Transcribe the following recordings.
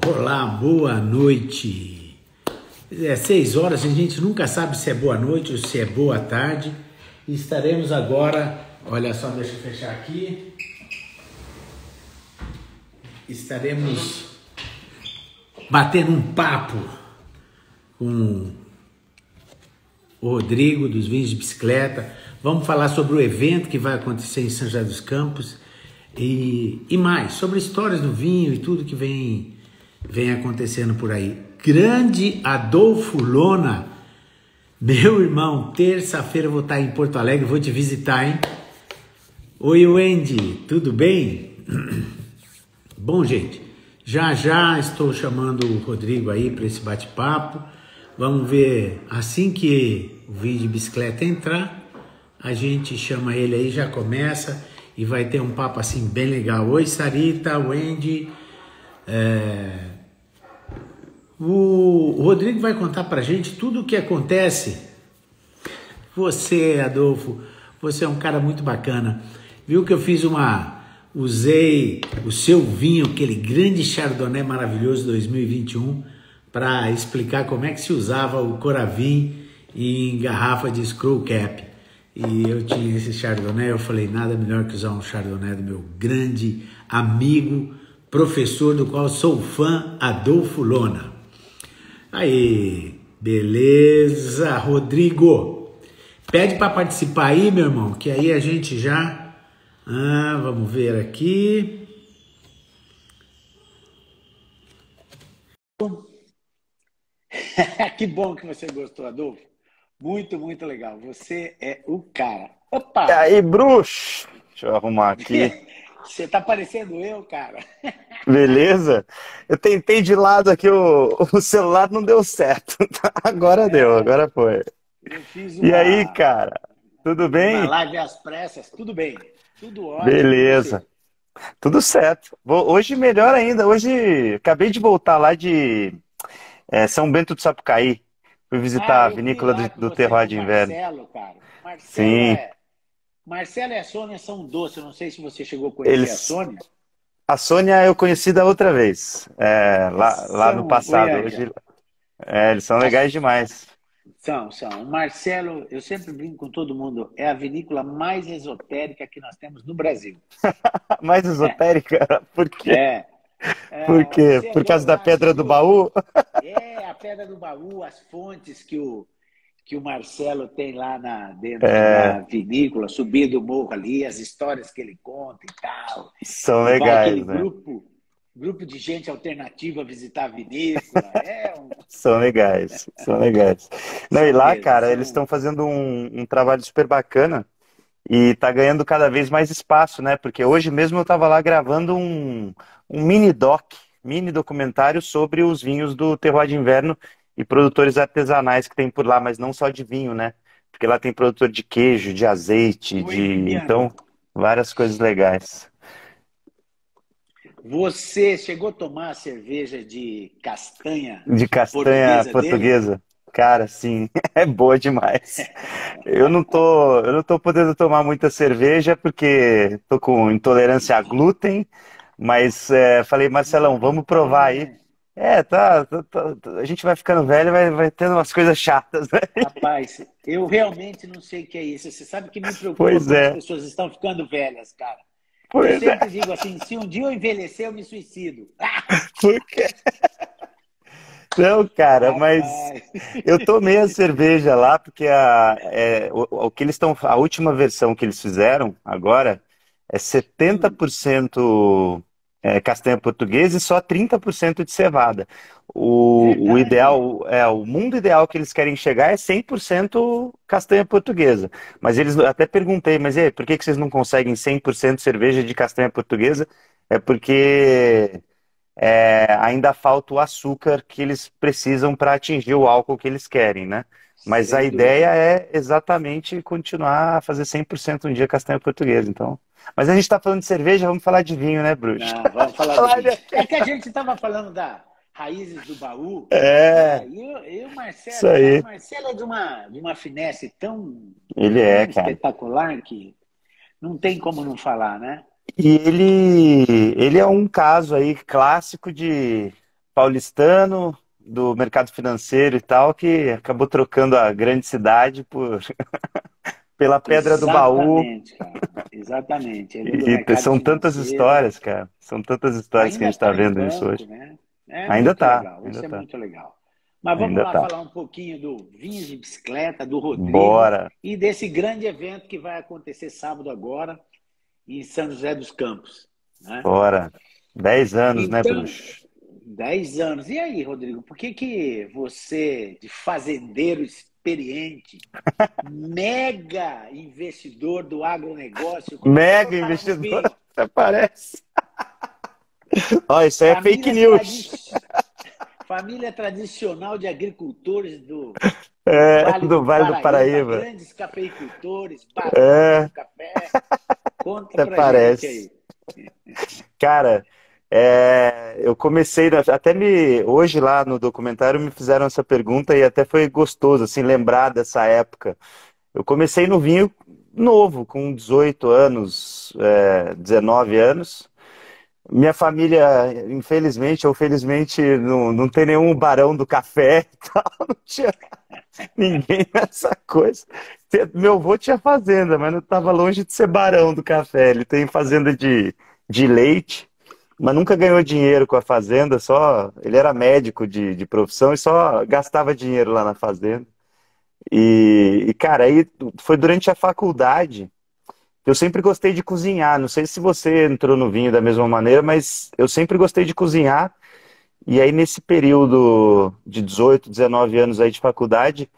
Olá, boa noite. É 6 horas, a gente nunca sabe se é boa noite ou se é boa tarde. E estaremos agora, olha só, deixa eu fechar aqui. Estaremos batendo um papo com o Rodrigo dos Vinhos de Bicicleta. Vamos falar sobre o evento que vai acontecer em São José dos Campos e mais, sobre histórias do vinho e tudo que vem acontecendo por aí. Grande Adolfo Lona, meu irmão, terça-feira eu vou estar em Porto Alegre, vou te visitar, hein? Oi, Wendy, tudo bem? Bom, gente, já estou chamando o Rodrigo aí para esse bate-papo. Vamos ver, assim que o vídeo de bicicleta entrar, a gente chama ele aí, já começa e vai ter um papo assim bem legal. Oi, Sarita, Wendy. O Rodrigo vai contar pra gente tudo o que acontece. Você, Adolfo, você é um cara muito bacana. Viu que eu fiz usei o seu vinho, aquele grande Chardonnay maravilhoso 2021, para explicar como é que se usava o Coravin em garrafa de screw cap. E eu tinha esse Chardonnay, eu falei, nada melhor que usar um Chardonnay do meu grande amigo, professor do qual sou fã, Adolfo Lona. Aí, beleza, Rodrigo. Pede para participar aí, meu irmão, que aí a gente já... vamos ver aqui. Que bom que você gostou, Adolfo. Muito, muito legal. Você é o cara. E Opa! aí, bruxo? Deixa eu arrumar aqui. Você tá parecendo eu, cara. Beleza? Eu tentei de lado aqui, o celular não deu certo. Agora deu, agora foi. Eu fiz E aí, cara? Tudo uma bem? live às pressas. Tudo bem. Tudo ótimo. E você? Beleza. Tudo certo. Hoje melhor ainda. Hoje acabei de voltar lá de São Bento do Sapucaí. Fui visitar a Eu vi vinícola lá com do você Terroir com o de Inverno. Marcelo, cara. Sim, Marcelo e a Sônia são doces. Eu não sei se você chegou a conhecer a eles... Sônia. A Sônia eu conheci da outra vez, lá no São, passado. Goiânia. Hoje, eles são legais demais. São. O Marcelo, eu sempre brinco com todo mundo, é a vinícola mais esotérica que nós temos no Brasil. Mais esotérica? Por quê? É, Por quê? você Por andou causa da lá, pedra do subiu. baú? A Pedra do Baú, as fontes que o Marcelo tem lá dentro da vinícola, subindo o morro ali, as histórias que ele conta e tal. São E vai aquele legais, né? grupo de gente alternativa visitar a vinícola. São legais, são legais. Não, e São lá, mesmo, cara, eles estão fazendo um trabalho super bacana e tá ganhando cada vez mais espaço, né? Porque hoje mesmo eu tava lá gravando um mini documentário sobre os vinhos do Terroir de Inverno e produtores artesanais que tem por lá, mas não só de vinho, né? Porque lá tem produtor de queijo, de azeite, Goiânia. então, várias coisas legais. Você chegou a tomar a cerveja de castanha De castanha portuguesa deles? portuguesa? Cara, sim, é boa demais. Eu não tô podendo tomar muita cerveja porque tô com intolerância a glúten, mas falei, Marcelão, vamos provar aí. Rapaz, A gente vai ficando velho, vai tendo umas coisas chatas, né? rapaz, eu realmente não sei o que é isso. Você sabe que me preocupa Pois quando as é, pessoas estão ficando velhas, cara. Eu pois é. sempre digo assim, se um dia eu envelhecer, eu me suicido. Porque... Não, cara, mas Rapaz. eu tomei a cerveja lá porque o que eles estão, a última versão que eles fizeram agora é 70% castanha portuguesa e só 30% de cevada. O Verdade. ideal, o mundo ideal que eles querem chegar é 100% castanha portuguesa. Mas eles até perguntei, mas e aí, por que que vocês não conseguem 100% cerveja de castanha portuguesa? É porque ainda falta o açúcar que eles precisam para atingir o álcool que eles querem, né? Mas a Sem ideia dúvida. é exatamente continuar a fazer 100% um dia castanha portuguesa, então. Mas a gente está falando de cerveja, vamos falar de vinho, né, Bruxo? Não, vamos falar de Falar vinho. de- É que a gente estava falando da Raízes do Baú, É, né? E o isso Marcelo, cara, o aí. Marcelo é de uma finesse tão, Ele é, tão cara. espetacular que não tem como não falar, né? E ele é um caso aí clássico de paulistano, do mercado financeiro e tal, que acabou trocando a grande cidade pela Pedra do Baú. Exatamente, cara. Exatamente. Ele é do E mercado são tantas financeiro. histórias, cara. São tantas histórias que a Ainda gente está está em vendo isso hoje. banco, né? É Ainda muito tá, legal. ainda Isso é tá, muito legal. Mas vamos ainda lá tá. falar um pouquinho do Vinhos de Bicicleta, do Rodrigo Bora, e desse grande evento que vai acontecer sábado agora em São José dos Campos, né? bora. 10 anos, né, Então, bruxo? 10 anos. E aí, Rodrigo, por que que você, de fazendeiro experiente, mega investidor do agronegócio, como é que foi Mega parar no investidor, vinho? até parece. Ó, isso aí é fake Família, news. família tradicional de agricultores do É, Vale do do Vale do Paraíba, Paraíba. grandes cafeicultores, barões do É, café. Conta até pra gente parece. aí. Cara, eu comecei, até hoje lá no documentário me fizeram essa pergunta e até foi gostoso, assim, lembrar dessa época. Eu comecei no vinho novo, com 18 anos, 19 anos. Minha família, infelizmente ou felizmente, não tem nenhum barão do café e tal, não tinha ninguém nessa coisa. Meu avô tinha fazenda, mas não estava longe de ser barão do café. Ele tem fazenda de leite, mas nunca ganhou dinheiro com a fazenda, só ele era médico de profissão e só gastava dinheiro lá na fazenda. Cara, aí foi durante a faculdade. Eu sempre gostei de cozinhar. Não sei se você entrou no vinho da mesma maneira, mas eu sempre gostei de cozinhar. E aí, nesse período de 18, 19 anos aí de faculdade,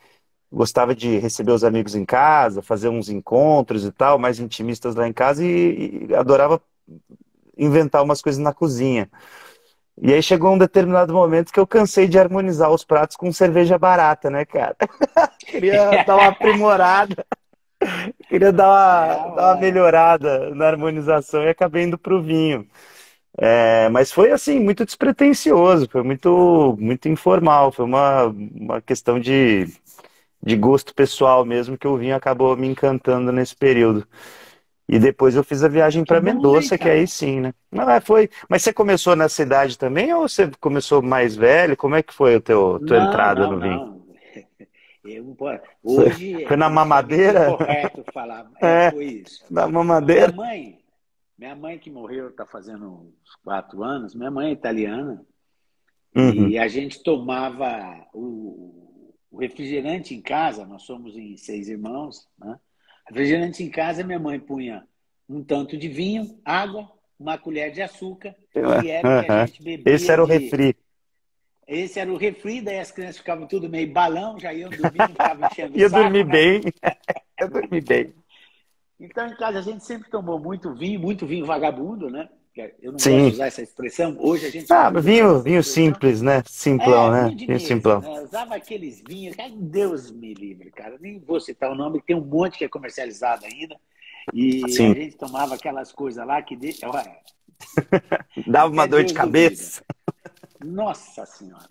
gostava de receber os amigos em casa, fazer uns encontros e tal, mais intimistas lá em casa, e adorava inventar umas coisas na cozinha. E aí chegou um determinado momento que eu cansei de harmonizar os pratos com cerveja barata, né, cara? Queria dar uma aprimorada. Queria É, dar uma ué. melhorada na harmonização e acabei indo pro vinho. Mas foi assim, muito despretensioso, foi muito informal, foi uma questão de gosto pessoal mesmo, que o vinho acabou me encantando nesse período. E depois eu fiz a Ah, viagem que para bom, hein, Mendoza, que aí cara? sim, né? Mas você começou nessa idade também ou você começou mais velho? Como é que foi tua Não, entrada não, no vinho? não. Hoje é Foi na politicamente mamadeira? incorreto falar. É, Foi isso. na Minha mamadeira? mãe, minha mãe que morreu está fazendo uns 4 anos, minha mãe é italiana, Uhum. e a gente tomava o refrigerante em casa, nós somos em 6 irmãos, né? Refrigerante em casa, minha mãe punha um tanto de vinho, água, uma colher de açúcar, e era o que a Aham. gente Esse bebia era o de. refri. Esse era o refri, daí as crianças ficavam tudo meio balão, já iam dormir, não ficavam enchendo o Ia dormir saco, né? bem. Ia dormir bem. Então, em casa, a gente sempre tomou muito vinho vagabundo, né? Eu não gosto de Sim. usar essa expressão, hoje a gente Ah, não mas usa mais essa vinho expressão. simples, né? Simplão, É, né? vinho de Vinho mesa, simplão. né? Usava aqueles vinhos, que Deus me livre, cara. Nem vou citar o nome, tem um monte que é comercializado ainda. E a Sim. gente tomava aquelas coisas lá que deixa, olha, Dava uma até dor de Deus duvida. cabeça. Nossa Senhora.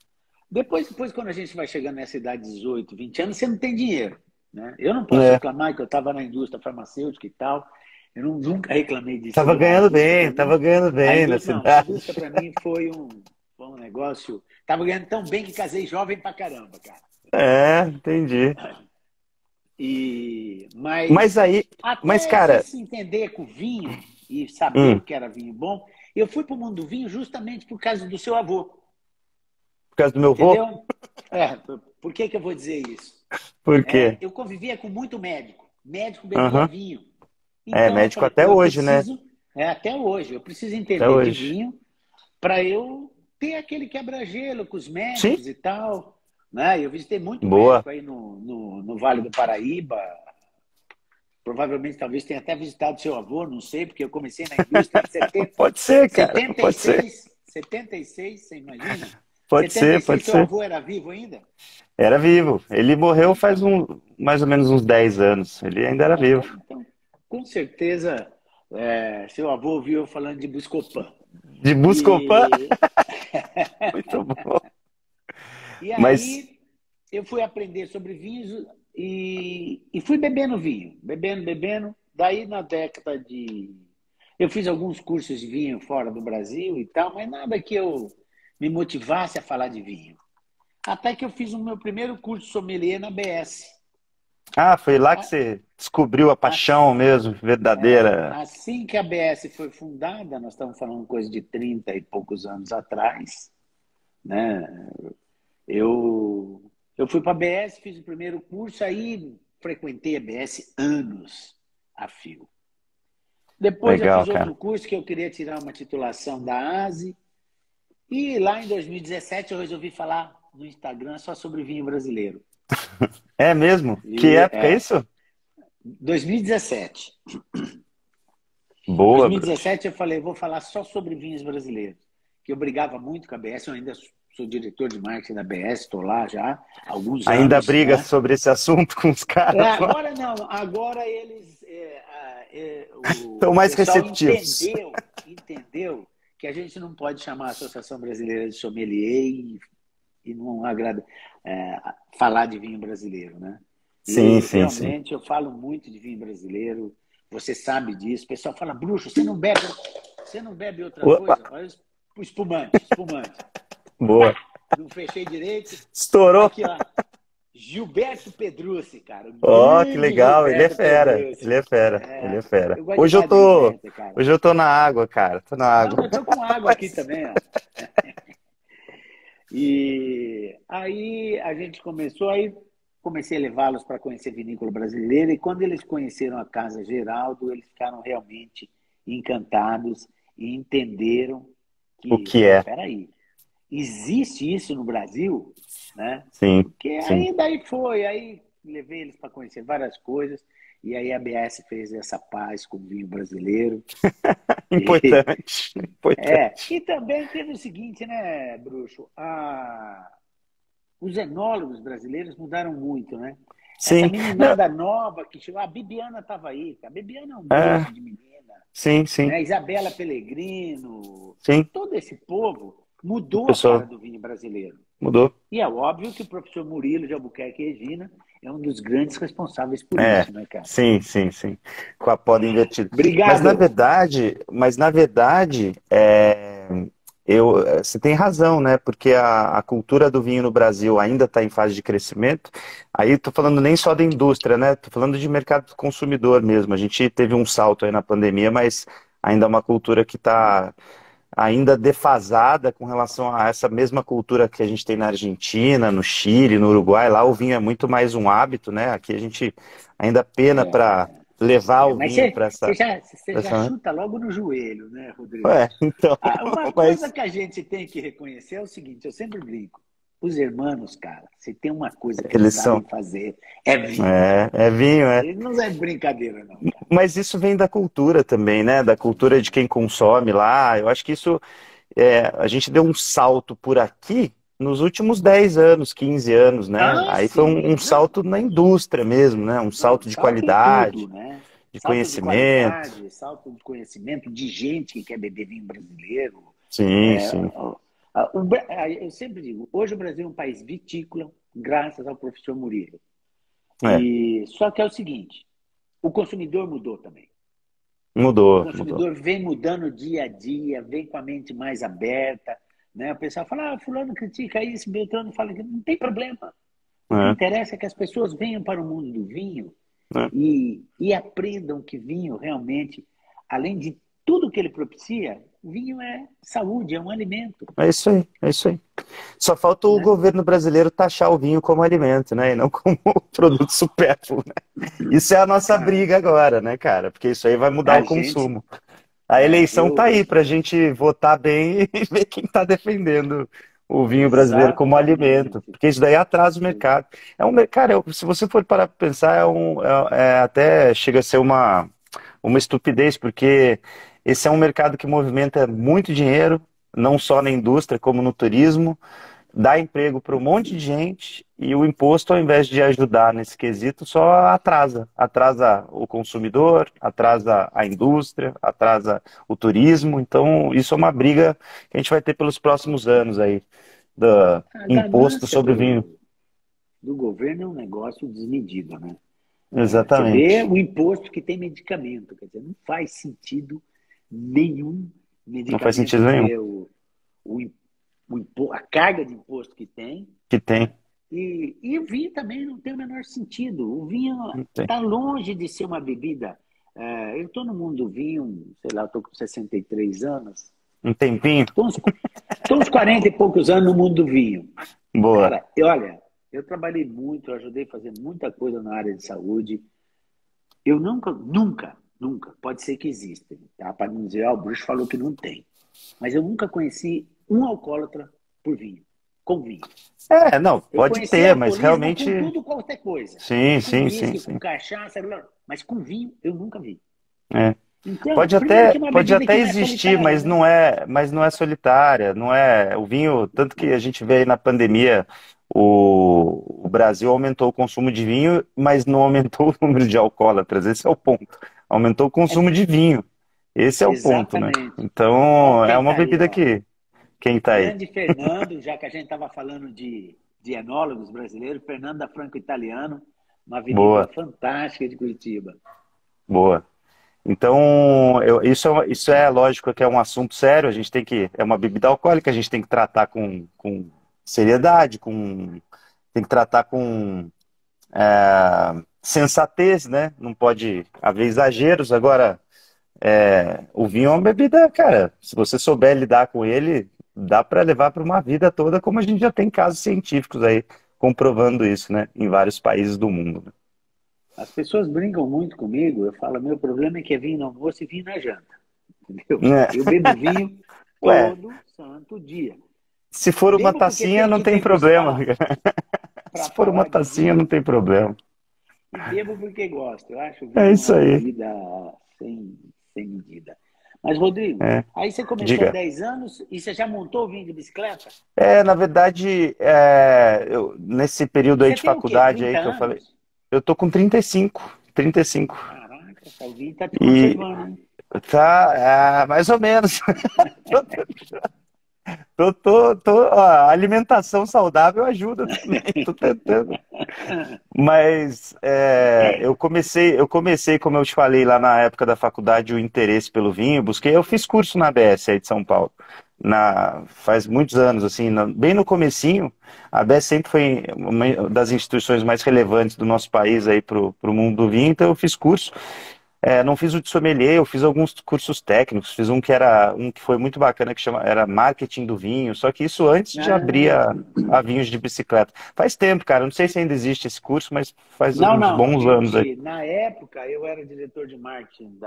Depois, quando a gente vai chegando nessa idade de 18, 20 anos, você não tem dinheiro, né? Eu não posso É. reclamar que eu estava na indústria farmacêutica e tal. Nunca reclamei disso, não. Tava ganhando A bem na indústria, não, a indústria cidade. para mim foi um negócio. Tava ganhando tão bem que casei jovem pra caramba, cara. É, entendi. E, Mas mas aí, mas até você cara, se entender com vinho e saber o hum, que era vinho bom, eu fui para o mundo do vinho justamente por causa do seu avô, por causa do meu vô? entendeu? É, por que que eu vou dizer isso? Por quê? Eu convivia com muito médico, médico bebia Aham. vinho. É, Então eu médico falei, até pô, eu hoje, né? preciso, até hoje, eu preciso Até entender de hoje. vinho para eu ter aquele quebra-gelo com os Sim, médicos e tal. Né? Eu visitei muito boa. médico aí no Vale do Paraíba. Provavelmente, talvez tenha até visitado seu avô, não sei, porque eu comecei na indústria em Pode ser, cara. Pode ser. 76, 76, você imagina? Pode setenta ser, e seis, pode seu ser. avô era vivo ainda? Era vivo. Ele morreu faz Então, mais ou menos uns 10 anos. Ele ainda era vivo. então com certeza, seu avô ouviu eu falando de Buscopan. De Buscopan? E, Muito bom. e Mas, aí eu fui aprender sobre vinhos e fui bebendo vinho, bebendo, bebendo. Daí na década de. Eu fiz alguns cursos de vinho fora do Brasil e tal, mas nada que eu me motivasse a falar de vinho. Até que eu fiz o meu primeiro curso sommelier na BS. Ah, foi lá que você descobriu a paixão mesmo, verdadeira. Assim que a BS foi fundada, nós estamos falando coisa de 30 e poucos anos atrás, né? Eu fui para a BS, fiz o primeiro curso, aí frequentei a BS anos a fio. Depois eu Legal, fiz cara. outro curso que eu queria tirar uma titulação da ASE. E lá em 2017 eu resolvi falar no Instagram só sobre vinho brasileiro. É mesmo? Que E, época é isso? 2017. Boa, Bruxo. 2017 eu falei, vou falar só sobre vinhos brasileiros. Que eu brigava muito com a BS, eu ainda sou diretor de marketing da BS, estou lá já há alguns Ainda anos, briga né? sobre esse assunto com os caras? Agora não, agora eles, Estão o mais pessoal receptivos. entendeu que a gente não pode chamar a Associação Brasileira de Sommelier e não agrada falar de vinho brasileiro, né? Sim, E sim, sim. realmente eu falo muito de vinho brasileiro, você sabe disso. O pessoal fala, Bruxo, você não bebe outra Opa, coisa? Olha o espumante, espumante. boa. Pá! Não fechei direito. Estourou. Aqui, ó. Gilberto Pedrucci, cara. Ó, que Grande legal. Ele é Gilberto fera. Ele Pedrucci. é fera. Ele é fera. Eu gosto demais do Gilberto, cara. Hoje eu tô na água, cara. Tô na Não, água. eu tô com água aqui Mas- também, ó. E aí a gente começou, aí comecei a levá-los para conhecer vinícola brasileira, e quando eles conheceram a Casa Geraldo, eles ficaram realmente encantados e entenderam O que, que pô, é? peraí, existe isso no Brasil, né? Sim, Porque sim. aí daí foi, aí levei eles para conhecer várias coisas, e aí a BS fez essa paz com o vinho brasileiro. E, Importante. Importante. e também teve o seguinte, né, Bruxo? Os enólogos brasileiros mudaram muito, né? Essa Sim. Não, meninada nova que chegou, a Bibiana estava aí, a Bibiana é um é, doce de menina, sim, sim. né? Isabela Pellegrino, Sim. todo esse povo O mudou a cara pessoal do vinho brasileiro. mudou. E é óbvio que o professor Murilo de Albuquerque e Regina é um dos grandes responsáveis por É, isso, né, cara? sim, sim, sim. Com a poda invertida. Obrigado. Mas na verdade, você tem razão, né? Porque a cultura do vinho no Brasil ainda está em fase de crescimento. Aí estou falando nem só da indústria, né? Estou falando de mercado consumidor mesmo. A gente teve um salto aí na pandemia, mas ainda é uma cultura que está ainda defasada com relação a essa mesma cultura que a gente tem na Argentina, no Chile, no Uruguai. Lá o vinho é muito mais um hábito, né? Aqui a gente ainda pena para levar o Mas vinho para essa, você já chuta logo no joelho, né, Rodrigo? então, Uma coisa mas que a gente tem que reconhecer é o seguinte, eu sempre brinco, os hermanos, cara, se tem uma coisa que eles eles sabem são, fazer, é vinho. é vinho, é. Eles não é brincadeira, não, cara. Mas isso vem da cultura também, né? Da cultura de quem consome lá. Eu acho que isso, a gente deu um salto por aqui nos últimos 10 anos, 15 anos, né? Ah, Aí foi um sim, não. salto na indústria mesmo, né? Um Não, salto de salto em tudo, qualidade, né? de Salto de conhecimento. qualidade, salto de conhecimento, de gente que quer beber vinho brasileiro. Sim, É, sim. eu sempre digo, hoje o Brasil é um país vitícola, graças ao professor Murilo. É, E só que é o seguinte, o consumidor mudou também. O mudou, mudou. consumidor vem mudando dia a dia, vem com a mente mais aberta, né? O pessoal fala, fulano critica isso, Beltrano fala que não tem problema. O que É, interessa é que as pessoas venham para o mundo do vinho é. e aprendam que vinho realmente, além de tudo que ele propicia, vinho é saúde, é um alimento, É isso aí, é isso aí. Só falta o né? governo brasileiro taxar o vinho como alimento, né? E não como produto supérfluo, né? Isso é a nossa Cara, briga agora, né, cara? Porque isso aí vai mudar a o gente, consumo. A eleição tá aí eu pra gente votar bem e ver quem tá defendendo o vinho brasileiro como alimento, exatamente, porque isso daí atrasa o mercado. Cara, se você for parar para pensar, até chega a ser uma estupidez, porque esse é um mercado que movimenta muito dinheiro, não só na indústria, como no turismo, dá emprego para um monte de gente e o imposto, ao invés de ajudar nesse quesito, só atrasa. Atrasa o consumidor, atrasa a indústria, atrasa o turismo. Então, isso é uma briga que a gente vai ter pelos próximos anos aí, do a imposto ganância sobre o vinho. do governo é um negócio desmedido, né? Você vê Exatamente. o imposto que tem medicamento, quer dizer, não faz sentido nenhum Não faz medicamento sentido nenhum. ter o a carga de imposto que tem, Que tem. né? E o vinho também não tem o menor sentido. O vinho Não tem. está longe de ser uma bebida. Eu estou no mundo do vinho, sei lá, estou com 63 anos, Um tempinho. estou uns 40 e poucos anos no mundo do vinho. Boa. Cara, olha, eu trabalhei muito, eu ajudei a fazer muita coisa na área de saúde. Eu nunca, pode ser que exista, tá? Para não dizer, o Bruxo falou que não tem. Mas eu nunca conheci um alcoólatra por vinho, com vinho. Não, Eu pode conheci ter, mas alcoolismo realmente. com tudo, qualquer coisa. Sim, Com sim, sim, uísque, sim. com cachaça, mas com vinho eu nunca vi. É. Então, primeiro que é uma Pode bebida até que não é existir, solitária, né? mas não é solitária, não é o vinho, tanto que a gente vê aí na pandemia, o Brasil aumentou o consumo de vinho, mas não aumentou o número de alcoólatras, esse é o ponto. Aumentou o É, consumo de vinho. Esse é o ponto, né? exatamente. Ó, Então, é quem uma tá aí, bebida ó. que quem tá aí? Grande Fernando, já que a gente estava falando de enólogos brasileiros, Fernando da Franco Italiano, uma avenida Boa, fantástica de Curitiba. boa. Então, isso é lógico que é um assunto sério, a gente tem que, é uma bebida alcoólica, a gente tem que tratar com seriedade, tem que tratar com sensatez, né? Não pode haver exageros. Agora, o vinho é uma bebida, cara, se você souber lidar com ele, dá para levar para uma vida toda, como a gente já tem casos científicos aí comprovando isso, né? Em vários países do mundo, né? As pessoas brincam muito comigo, eu falo, meu problema é que é vinho no almoço e vinho na janta, entendeu? É. Eu bebo vinho Ué, todo santo dia. se for uma Bebo porque tacinha, tenho não de tem problema. degustar para Se for uma falar de tacinha, não vinho tem problema. e bebo porque gosto. Eu acho o É vinho isso uma aí. bebida sem medida. Mas, Rodrigo, É. aí você começou há Diga. 10 anos e você já montou o vinho de bicicleta? Na verdade, nesse período aí Você de tem o quê? faculdade 30 aí que eu falei, anos? eu tô com 35, 35. Caraca, o vinho tá te E conservando, hein? tá, mais ou menos. A alimentação saudável ajuda também, tô tentando. Mas eu comecei, como eu te falei, lá na época da faculdade, o interesse pelo vinho, eu fiz curso na ABS aí de São Paulo, faz muitos anos, assim, bem no comecinho, a ABS sempre foi uma das instituições mais relevantes do nosso país aí pro mundo do vinho, então eu fiz curso. Não fiz o de sommelier, eu fiz alguns cursos técnicos, fiz um que foi muito bacana, era marketing do vinho, só que isso antes de abrir Ah, a vinhos de bicicleta. Faz tempo, cara, não sei se ainda existe esse curso, mas faz não, uns não, a bons anos aí. gente, na época, eu era diretor de marketing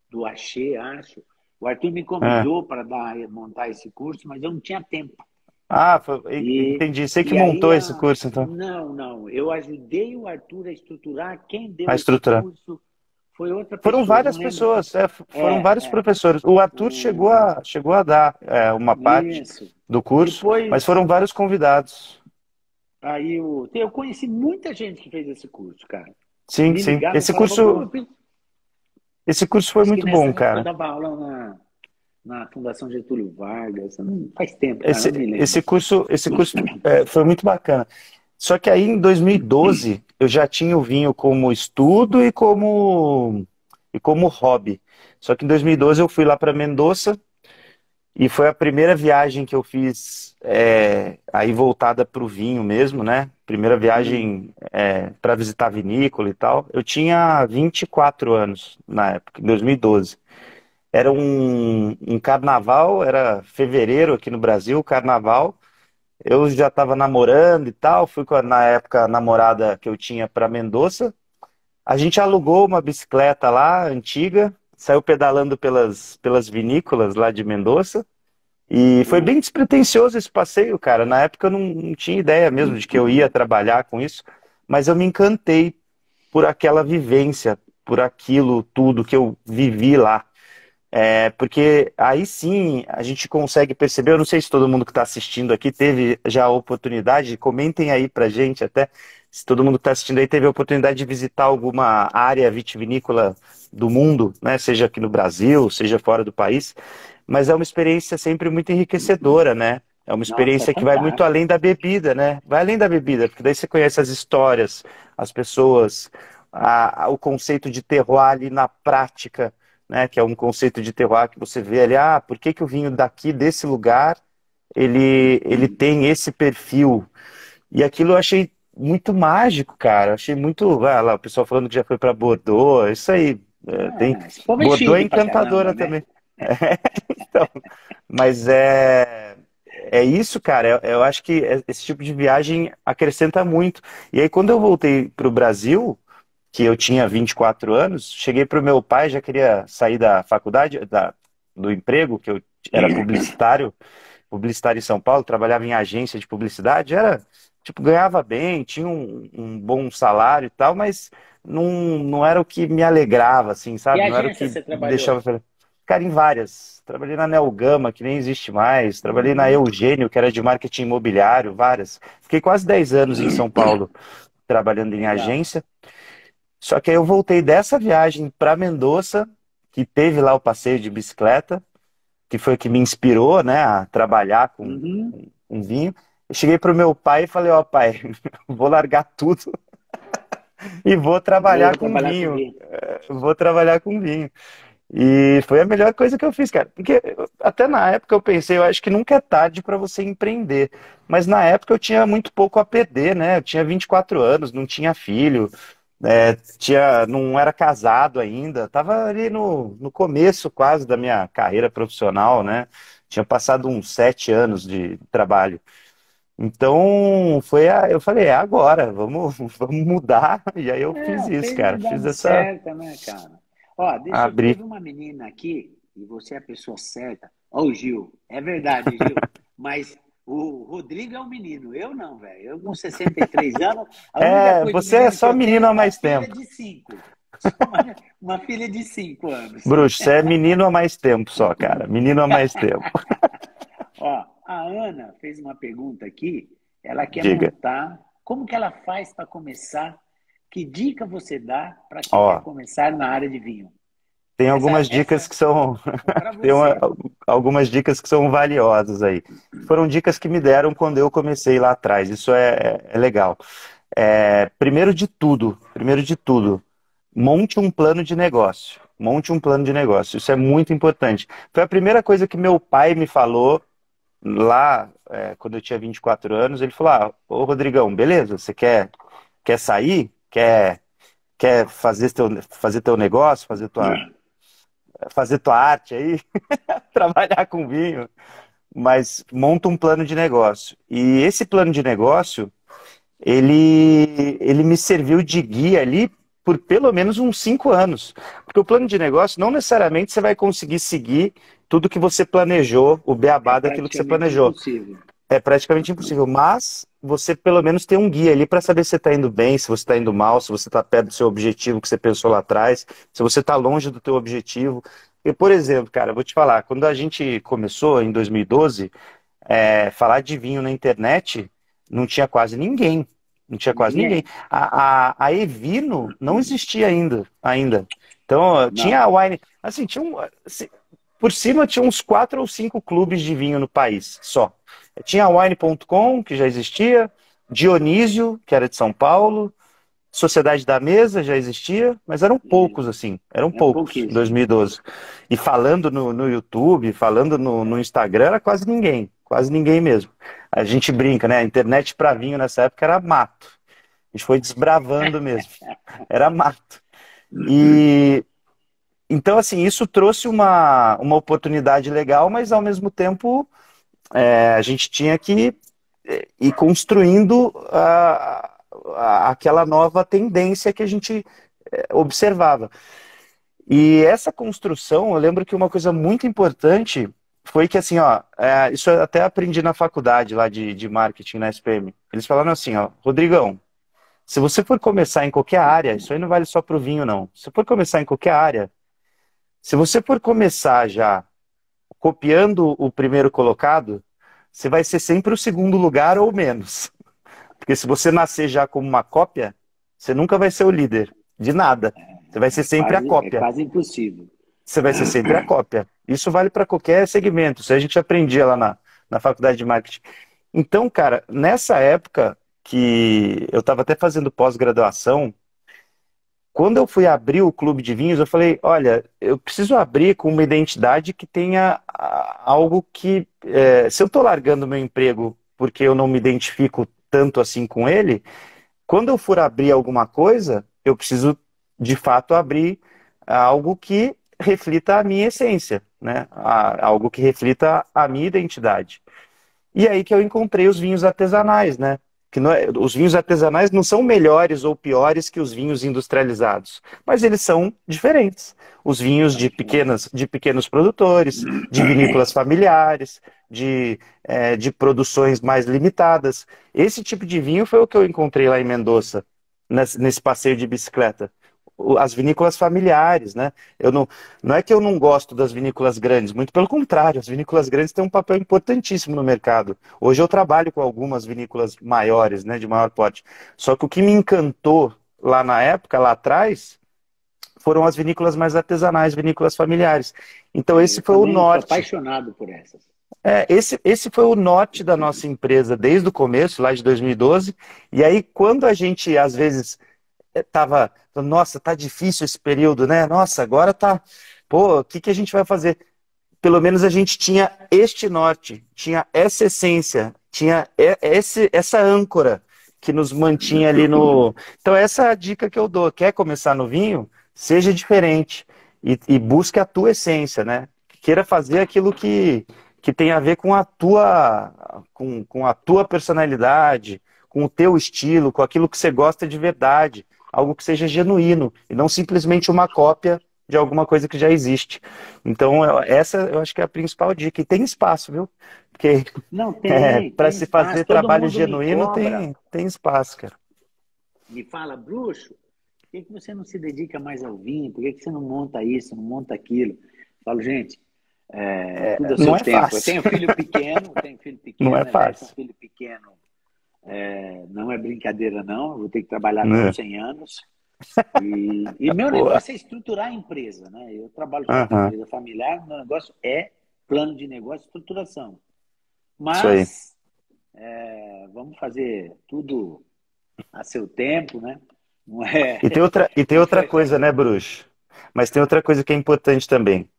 do Axê, acho. O Arthur me É. convidou para montar esse curso, mas eu não tinha tempo. Ah, E, entendi, sei que e aí, montou esse curso, então, não, eu ajudei o Arthur a estruturar. Quem a deu esse estruturar. curso foi outra Foram pessoa, não várias lembro. pessoas, foram vários É, professores. O Arthur o, chegou a dar uma parte isso. do curso, mas Depois, foram vários convidados. aí eu conheci muita gente que fez esse curso, cara. Sim, Me sim. ligava e falava, pô, eu Esse curso foi fiz que muito nessa bom, época eu cara. dava aula na Fundação Getúlio Vargas. Não, faz tempo, cara, não me lembro. Esse curso foi muito bacana. Só que aí em 2012 eu já tinha o vinho como estudo e como hobby. Só que em 2012 eu fui lá para Mendoza e foi a primeira viagem que eu fiz aí voltada para o vinho mesmo, né? Primeira Hum. viagem para visitar a vinícola e tal. Eu tinha 24 anos na época, em 2012. Era um carnaval, era fevereiro aqui no Brasil, carnaval. Eu já estava namorando e tal, na época a namorada que eu tinha para Mendoza. A gente alugou uma bicicleta lá, antiga, saiu pedalando pelas vinícolas lá de Mendoza. E foi bem despretensioso esse passeio, cara. Na época eu não tinha ideia mesmo de que eu ia trabalhar com isso, mas eu me encantei por aquela vivência, por aquilo tudo que eu vivi lá. Porque aí sim a gente consegue perceber, eu não sei se todo mundo que está assistindo aqui teve já a oportunidade, comentem aí pra gente até, se todo mundo que está assistindo aí teve a oportunidade de visitar alguma área vitivinícola do mundo, né? Seja aqui no Brasil, seja fora do país, mas é uma experiência sempre muito enriquecedora, né? É uma Nossa, é experiência que vai muito fantástico. além da bebida, né? Vai além da bebida, porque daí você conhece as histórias, as pessoas, o conceito de terroir ali na prática, né, que é um conceito de terroir que você vê ali, por que que o vinho daqui, desse lugar, ele tem esse perfil. E aquilo eu achei muito mágico, cara. Eu achei muito. Ah, lá, o pessoal falando que já foi para Bordeaux, isso aí. Tem... Esse povo é Bordeaux é chique pra caramba, encantadora né? também. Então, mas é isso, cara. Eu acho que esse tipo de viagem acrescenta muito. E aí, quando eu voltei para o Brasil, que eu tinha 24 anos, cheguei para o meu pai, já queria sair da faculdade, do emprego, que eu era publicitário em São Paulo, trabalhava em agência de publicidade, era, tipo, ganhava bem, tinha um bom salário e tal, mas não era o que me alegrava, assim, Que sabe? Não era o agência que você me deixava trabalhou? feliz. Cara, em várias. Trabalhei na Nelgama, que nem existe mais. Trabalhei na Uhum. Eugênio, que era de marketing imobiliário, várias. Fiquei quase 10 anos em São Paulo trabalhando em Legal. agência. Só que aí eu voltei dessa viagem para Mendoza, que teve lá o passeio de bicicleta, que foi o que me inspirou, né, a trabalhar Uhum. com vinho. Eu cheguei pro meu pai e falei, ó, pai, vou largar tudo e vou Vou trabalhar com trabalhar com vinho. vinho. Vou trabalhar com vinho. E foi a melhor coisa que eu fiz, cara. Porque até na época eu pensei, eu acho que nunca é tarde para você empreender. Mas na época eu tinha muito pouco a perder, né? Eu tinha 24 anos, não tinha filho, não era casado ainda. Tava ali no começo quase da minha carreira profissional, né? Tinha passado uns 7 anos de trabalho. Então, eu falei, é agora, vamos, vamos mudar. E aí eu fiz isso, Fez na cara. Fiz idade essa, certa, né, cara? Ó, deixa eu... abrir. Teve uma menina aqui, e você é a pessoa certa. Ó, o Gil. É verdade, Gil. Mas o Rodrigo é um menino. Eu não, velho. Eu com 63 anos, a única É, coisa de você é menino que só eu tenho menino é há uma mais filha tempo. de 5. Só uma filha de 5 anos. Bruxo, você é menino há mais tempo só, cara. Menino há mais tempo. Ó, a Ana fez uma pergunta aqui. Ela quer Diga. montar. Como que ela faz para começar? Que dica você dá para quem quer Ó, começar na área de vinho? tem algumas dicas Essa que são. é para Tem você. algumas dicas que são valiosas aí. Foram dicas que me deram quando eu comecei lá atrás. Isso é legal. Primeiro de tudo, monte um plano de negócio. Monte um plano de negócio. Isso é muito importante. Foi a primeira coisa que meu pai me falou lá, quando eu tinha 24 anos. Ele falou: Ah, ô Rodrigão, beleza, você quer sair? Quer fazer teu negócio, fazer tua arte aí, trabalhar com vinho, mas monta um plano de negócio. E esse plano de negócio, ele me serviu de guia ali por pelo menos uns 5 anos. Porque o plano de negócio, não necessariamente você vai conseguir seguir tudo que você planejou, o É beabá daquilo que você praticamente planejou. impossível. É praticamente impossível, mas você pelo menos tem um guia ali para saber se você está indo bem, se você está indo mal, se você está perto do seu objetivo que você pensou lá atrás, se você está longe do teu objetivo. E, por exemplo, cara, eu vou te falar, quando a gente começou em 2012, falar de vinho na internet, não tinha quase ninguém. Não tinha quase ninguém. Ninguém. A Evino não existia ainda. Então, tinha Não. a Wine. Assim, assim, por cima tinha uns 4 ou 5 clubes de vinho no país, só. Tinha a Wine.com, que já existia, Dionísio, que era de São Paulo, Sociedade da Mesa já existia, mas eram poucos, assim, eram É poucos em pouquíssimo. 2012. E falando no YouTube, falando no Instagram, era quase ninguém mesmo. A gente brinca, né? A internet para vinho nessa época era mato. A gente foi desbravando mesmo. Era mato. E então, assim, isso trouxe uma oportunidade legal, mas ao mesmo tempo a gente tinha que ir construindo aquela nova tendência que a gente observava. E essa construção, eu lembro que uma coisa muito importante foi que, assim, ó, isso eu até aprendi na faculdade lá de marketing na SPM. Eles falaram assim, ó, Rodrigão, se você for começar em qualquer área, isso aí não vale só para o vinho, não. Se você for começar em qualquer área, se você for começar já copiando o primeiro colocado, você vai ser sempre o segundo lugar ou menos. Porque se você nascer já como uma cópia, você nunca vai ser o líder de nada. Você vai ser sempre a É cópia. quase impossível. Você vai ser sempre a cópia. Isso vale para qualquer segmento. Isso a gente aprendia lá na faculdade de marketing. Então, cara, nessa época que eu estava até fazendo pós-graduação, Quando eu fui abrir o clube de vinhos, eu falei, olha, eu preciso abrir com uma identidade que tenha algo que, se eu estou largando meu emprego porque eu não me identifico tanto assim com ele, quando eu for abrir alguma coisa, eu preciso, de fato, abrir algo que reflita a minha essência, né? Algo que reflita a minha identidade. E aí que eu encontrei os vinhos artesanais, né? Que os vinhos artesanais não são melhores ou piores que os vinhos industrializados, mas eles são diferentes. Os vinhos de pequenos produtores, de vinícolas familiares, de produções mais limitadas. Esse tipo de vinho foi o que eu encontrei lá em Mendoza, nesse passeio de bicicleta. As vinícolas familiares, né? Não é que eu não gosto das vinícolas grandes, muito pelo contrário, as vinícolas grandes têm um papel importantíssimo no mercado. Hoje eu trabalho com algumas vinícolas maiores, né, de maior porte. Só que o que me encantou lá na época, lá atrás, foram as vinícolas mais artesanais, vinícolas familiares. Então esse foi o norte. Sou apaixonado por essas. Esse foi o norte da nossa empresa desde o começo, lá de 2012. E aí, quando a gente, às vezes, nossa, tá difícil esse período, né? Nossa, agora tá, pô, o que a gente vai fazer? Pelo menos a gente tinha este norte, tinha essa essência, tinha essa âncora que nos mantinha ali no... Então essa é a dica que eu dou. Quer começar no vinho? Seja diferente e busque a tua essência, né? Queira fazer aquilo que tem a ver com com a tua personalidade, com o teu estilo, com aquilo que você gosta de verdade. Algo que seja genuíno e não simplesmente uma cópia de alguma coisa que já existe. Então, essa eu acho que é a principal dica. E tem espaço, viu? Porque para se fazer trabalho genuíno tem espaço, cara. Me fala, bruxo, por que você não se dedica mais ao vinho? Por que você não monta isso, não monta aquilo? Eu falo, gente, tudo ao seu tempo. Fácil. Eu tenho filho pequeno, não é fácil. Filho pequeno. Não é brincadeira, não. Eu vou ter que trabalhar até 100 anos. E meu negócio é estruturar a empresa, né? Eu trabalho com uma empresa familiar, meu negócio é plano de negócio, estruturação. Mas vamos fazer tudo a seu tempo, né? Não é... E tem outra coisa, né, Bruxo? Mas tem outra coisa que é importante também.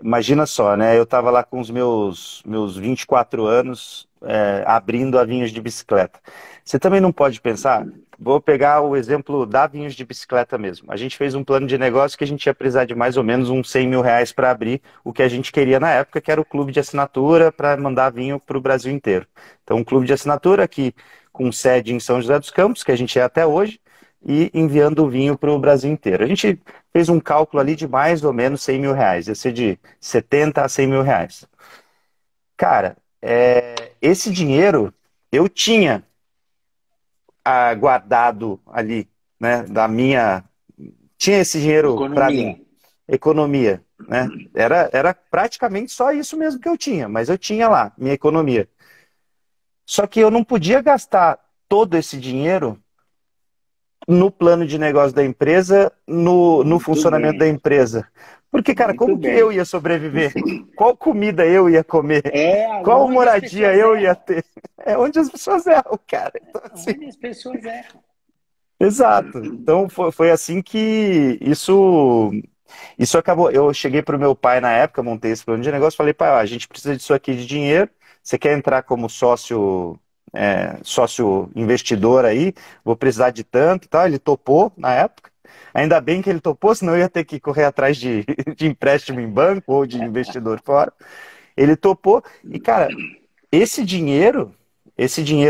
Imagina só, né? Eu estava lá com os meus 24 anos abrindo a Vinhos de Bicicleta. Você também não pode pensar, vou pegar o exemplo da Vinhos de Bicicleta mesmo. A gente fez um plano de negócio que a gente ia precisar de mais ou menos uns 100 mil reais para abrir o que a gente queria na época, que era o clube de assinatura para mandar vinho para o Brasil inteiro. Então, um clube de assinatura aqui com sede em São José dos Campos, que a gente é até hoje, e enviando o vinho para o Brasil inteiro. A gente fez um cálculo ali de mais ou menos 100 mil reais, ia ser de 70 a 100 mil reais. Cara, esse dinheiro eu tinha guardado ali, né, tinha esse dinheiro para mim, economia, né? Era praticamente só isso mesmo que eu tinha, mas eu tinha lá, minha economia. Só que eu não podia gastar todo esse dinheiro no plano de negócio da empresa, no funcionamento da empresa. Porque, cara, como que eu ia sobreviver? Qual comida eu ia comer? Qual moradia eu ia ter? É onde as pessoas erram, cara. Então, assim... Onde as pessoas erram. Exato. Então, foi assim que isso acabou. Eu cheguei para o meu pai na época, montei esse plano de negócio, falei, pai, a gente precisa disso aqui de dinheiro, você quer entrar como sócio investidor aí, vou precisar de tanto e tal. Ele topou na época. Ainda bem que ele topou, senão eu ia ter que correr atrás de empréstimo em banco ou de investidor fora. Ele topou e, cara, esse dinheiro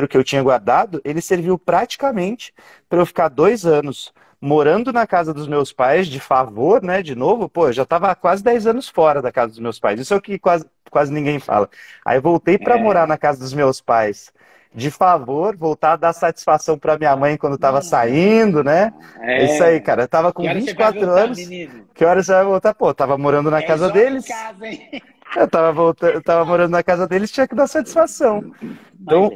que eu tinha guardado, ele serviu praticamente para eu ficar 2 anos morando na casa dos meus pais, de favor, né, de novo. Pô, eu já estava há quase 10 anos fora da casa dos meus pais. Isso é o que quase ninguém fala. Aí eu voltei para morar na casa dos meus pais, de favor, voltar a dar satisfação para minha mãe quando estava saindo, né? É isso aí, cara. Eu tava com 24 anos. Menino? Que hora você vai voltar? Pô, eu tava morando na casa deles. Casa, hein? Eu tava morando na casa deles, tinha que dar satisfação. Então,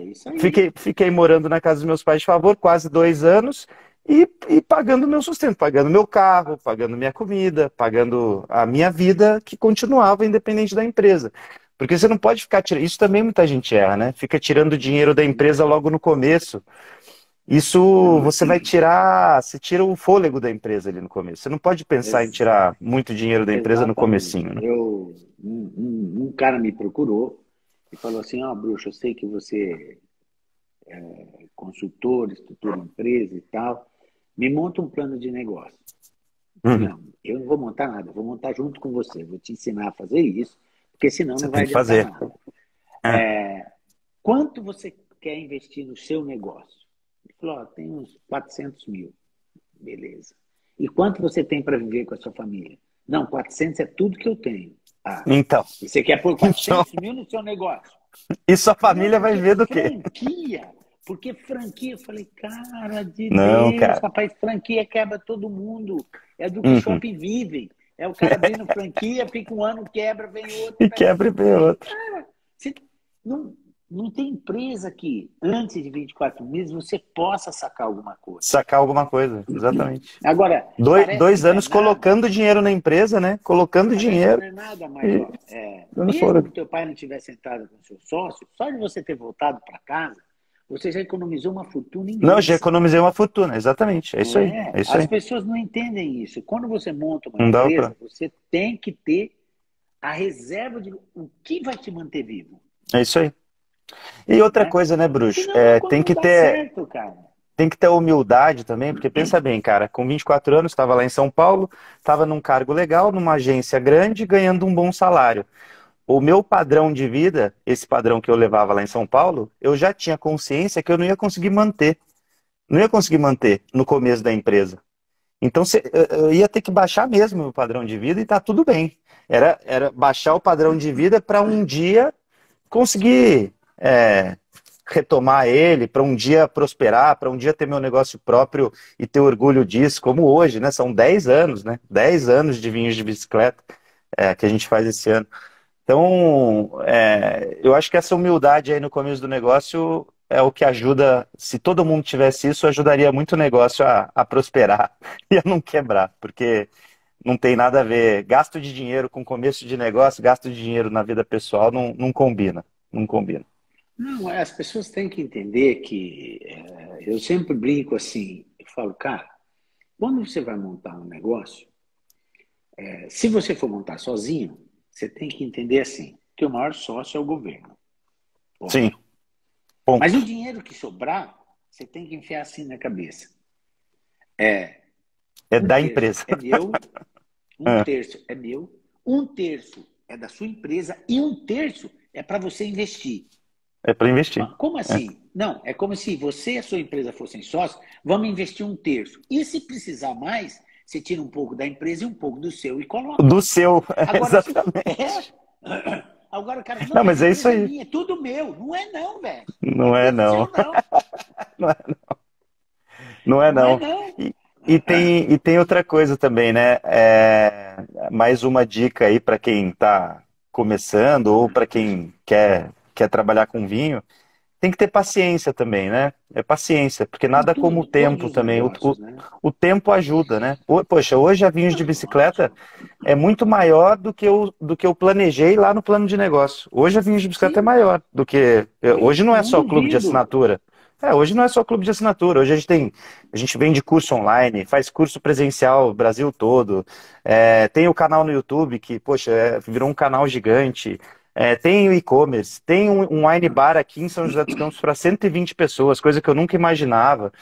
fiquei morando na casa dos meus pais de favor, quase 2 anos, e pagando meu sustento, pagando meu carro, pagando minha comida, pagando a minha vida, que continuava independente da empresa. Porque você não pode ficar tirando... Isso também muita gente erra, né? Fica tirando dinheiro da empresa logo no começo. Isso Não, você vai tirar, você tira o fôlego da empresa ali no começo. Você não pode pensar em exa- tirar muito dinheiro da empresa no exatamente. comecinho, né? Um cara me procurou e falou assim, ó, Bruxo, eu sei que você é consultor, estrutura empresa e tal, me monta um plano de negócio. Eu falei, Uhum. não, eu não vou montar nada, eu vou montar junto com você, vou te ensinar a fazer isso, porque senão Você não vai tem que adiantar fazer. nada. É. Quanto você quer investir no seu negócio? Ele falou, ó, tem uns 400 mil. Beleza. E quanto você tem para viver com a sua família? Não, 400 é tudo que eu tenho. Ah, Então, e você quer pôr então, 400 mil no seu negócio? e sua Falei, não, família vai ver do quê? porque franquia, eu falei, cara de Não, Deus, cara. rapaz, franquia quebra todo mundo, é do que Uhum. shopping vivem, é o cara abrindo franquia, fica um ano, quebra, vem outro, E pega. quebra e vê Falei, outro. cara, você não, não tem empresa que antes de 24 meses você possa sacar alguma coisa. Sacar alguma coisa, exatamente. Agora, Dois, parece que dois não é anos nada, colocando dinheiro na empresa, né? Colocando parece que dinheiro não é nada, mas e ó, dando mesmo fora. que teu pai não tivesse entrado com seu sócio, só de você ter voltado para casa, você já economizou uma fortuna Não, já imensa. economizei uma fortuna, exatamente. É Não isso aí, é? é isso As aí. pessoas não entendem isso. Quando você monta uma Não dava pra. empresa, você tem que ter a reserva de o que vai te manter vivo, É isso aí. E outra né? coisa, né, Bruxo? Senão a coisa Tem não que dá ter, certo, cara. tem que ter humildade também, porque pensa bem, cara, com 24 anos, estava lá em São Paulo, estava num cargo legal, numa agência grande, ganhando um bom salário. O meu padrão de vida, esse padrão que eu levava lá em São Paulo, eu já tinha consciência que eu não ia conseguir manter. Não ia conseguir manter no começo da empresa. Então eu ia ter que baixar mesmo o meu padrão de vida e tá tudo bem. Era baixar o padrão de vida para um dia conseguir retomar ele, para um dia prosperar, para um dia ter meu negócio próprio e ter orgulho disso, como hoje, né? São 10 anos, né? 10 anos de vinhos de bicicleta que a gente faz esse ano. Então, eu acho que essa humildade aí no começo do negócio é o que ajuda. Se todo mundo tivesse isso, ajudaria muito o negócio a prosperar e a não quebrar, porque não tem nada a ver. Gasto de dinheiro com começo de negócio, gasto de dinheiro na vida pessoal não combina. Não combina. Não, as pessoas têm que entender que eu sempre brinco assim, eu falo, cara, quando você vai montar um negócio, se você for montar sozinho, você tem que entender assim, que o maior sócio é o governo. Sim, Ponto. Mas ponto. o dinheiro que sobrar, você tem que enfiar assim na cabeça. É, É um da terço empresa. é meu, um É, terço é meu, um terço é da sua empresa e um terço é para você investir. é para investir. Como É. assim? Não, é como se você e a sua empresa fossem sócios, vamos investir um terço. E se precisar mais, você tira um pouco da empresa e um pouco do seu e coloca. Do seu, Agora, exatamente. agora o cara fala, não, Não, mas mas a é isso empresa é aí. minha, é tudo meu. Não é não, velho. Não é Não é tudo seu, não. não. Não é, não é Não é não. não. E, e tem outra coisa também, né? Mais uma dica aí para quem está começando ou para quem quer trabalhar com vinho. Tem que ter paciência também, né? É paciência, porque Em nada como o tudo, todos tempo os também. negócios, né? O tempo ajuda, né? Poxa, hoje a Vinhos de Não, Bicicleta lógico. é muito maior do que eu planejei lá no plano de negócio. Hoje a Vinhos de Bicicleta é Sim, maior do que. sim, Hoje não é não só clube de duvido. assinatura. Hoje não é só clube de assinatura. Hoje a gente vende curso online, faz curso presencial Brasil todo. Tem o canal no YouTube que, poxa, virou um canal gigante. Tem o e-commerce, tem um wine bar aqui em São José dos Campos para 120 pessoas, coisa que eu nunca imaginava.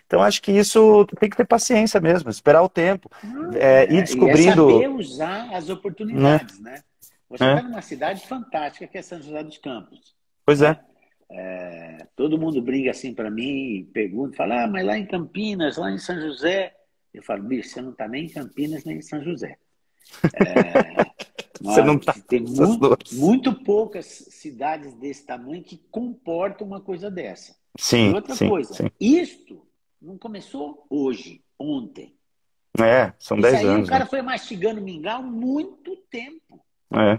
Então, acho que isso tem que ter paciência mesmo, esperar o tempo, ir E é descobrindo, saber usar as né? oportunidades, né? Você está né? numa cidade fantástica que é São José dos Campos, Pois é. né? Todo mundo briga assim para mim, pergunta, fala, mas lá em Campinas, lá em São José. Eu falo, bicho, você não está nem em Campinas nem em São José. Você não tá Tem nessas duas. muito poucas cidades desse tamanho que comportam uma coisa dessa. E Sim, outra sim, coisa, sim. isto não começou hoje, ontem. São Isso 10 aí o anos, né? cara foi mastigando mingau há muito tempo.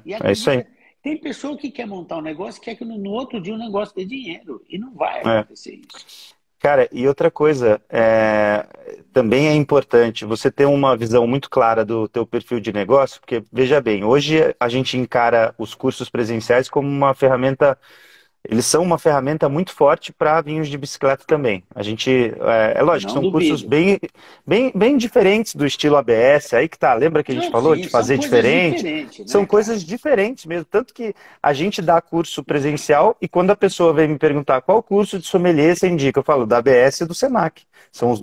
E É isso aí. acredita, tem pessoa que quer montar um negócio, quer que no outro dia o negócio dê dinheiro. E não vai É. acontecer isso. Cara, e outra coisa, também é importante você ter uma visão muito clara do teu perfil de negócio, porque, veja bem, hoje a gente encara os cursos presenciais como uma ferramenta eles são uma ferramenta muito forte para vinhos de bicicleta também. A gente, é lógico, Não são cursos duvido. bem diferentes do estilo ABS, aí que tá, lembra que a gente Não, falou sim, de são fazer coisas diferente? diferentes, São né, cara? coisas diferentes mesmo, tanto que a gente dá curso presencial e quando a pessoa vem me perguntar qual curso de sommelier você indica, eu falo da ABS e do Senac. São as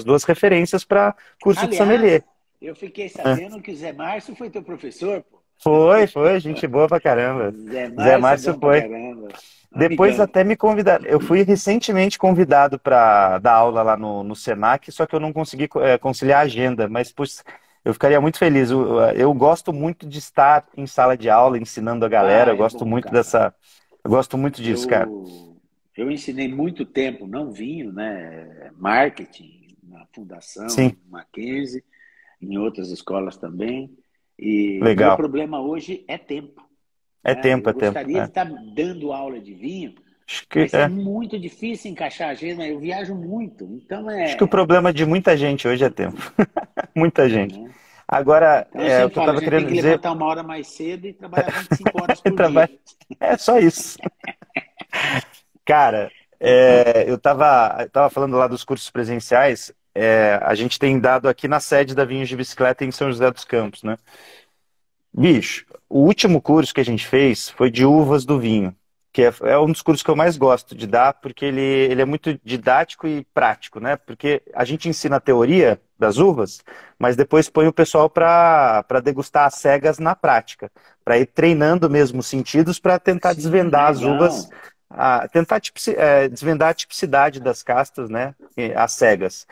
duas referências para curso de Aliás, sommelier. eu fiquei Né? sabendo que o Zé Márcio foi teu professor, pô. Foi, gente boa pra caramba. Zé Zé Márcio é Márcio bom pra foi. caramba. Depois Amigão. até me convidaram. Eu fui recentemente convidado para dar aula lá no Senac, só que eu não consegui conciliar a agenda. Mas, puxa, eu ficaria muito feliz. Eu gosto muito de estar em sala de aula, ensinando a galera. Ah, Eu é gosto bom, muito cara. dessa. Eu gosto muito disso, cara. Eu ensinei muito tempo, não vinho, né? Marketing na Fundação Sim, Mackenzie, em outras escolas também. E meu legal. problema hoje é tempo, É né? tempo, Eu é tempo. gostaria de estar dando aula de vinho, Acho que, mas é é. muito difícil encaixar a agenda. Eu viajo muito, então Acho que o problema de muita gente hoje é tempo. Muita gente. né? Agora, Então eu sempre o que eu falo, a estava gente tem querendo que dizer, levantar 1 hora mais cedo e trabalhar 25 horas por dia. trabalho, é só isso. Cara, eu tava falando lá dos cursos presenciais. A gente tem dado aqui na sede da Vinhos de Bicicleta em São José dos Campos, né? Bicho, o último curso que a gente fez foi de uvas do vinho, que é um dos cursos que eu mais gosto de dar, porque ele é muito didático e prático, né? Porque a gente ensina a teoria das uvas, mas depois põe o pessoal para degustar as cegas na prática, para ir treinando mesmo os sentidos para tentar Sim, desvendar as uvas, legal. tentar desvendar a tipicidade das castas, né? As cegas.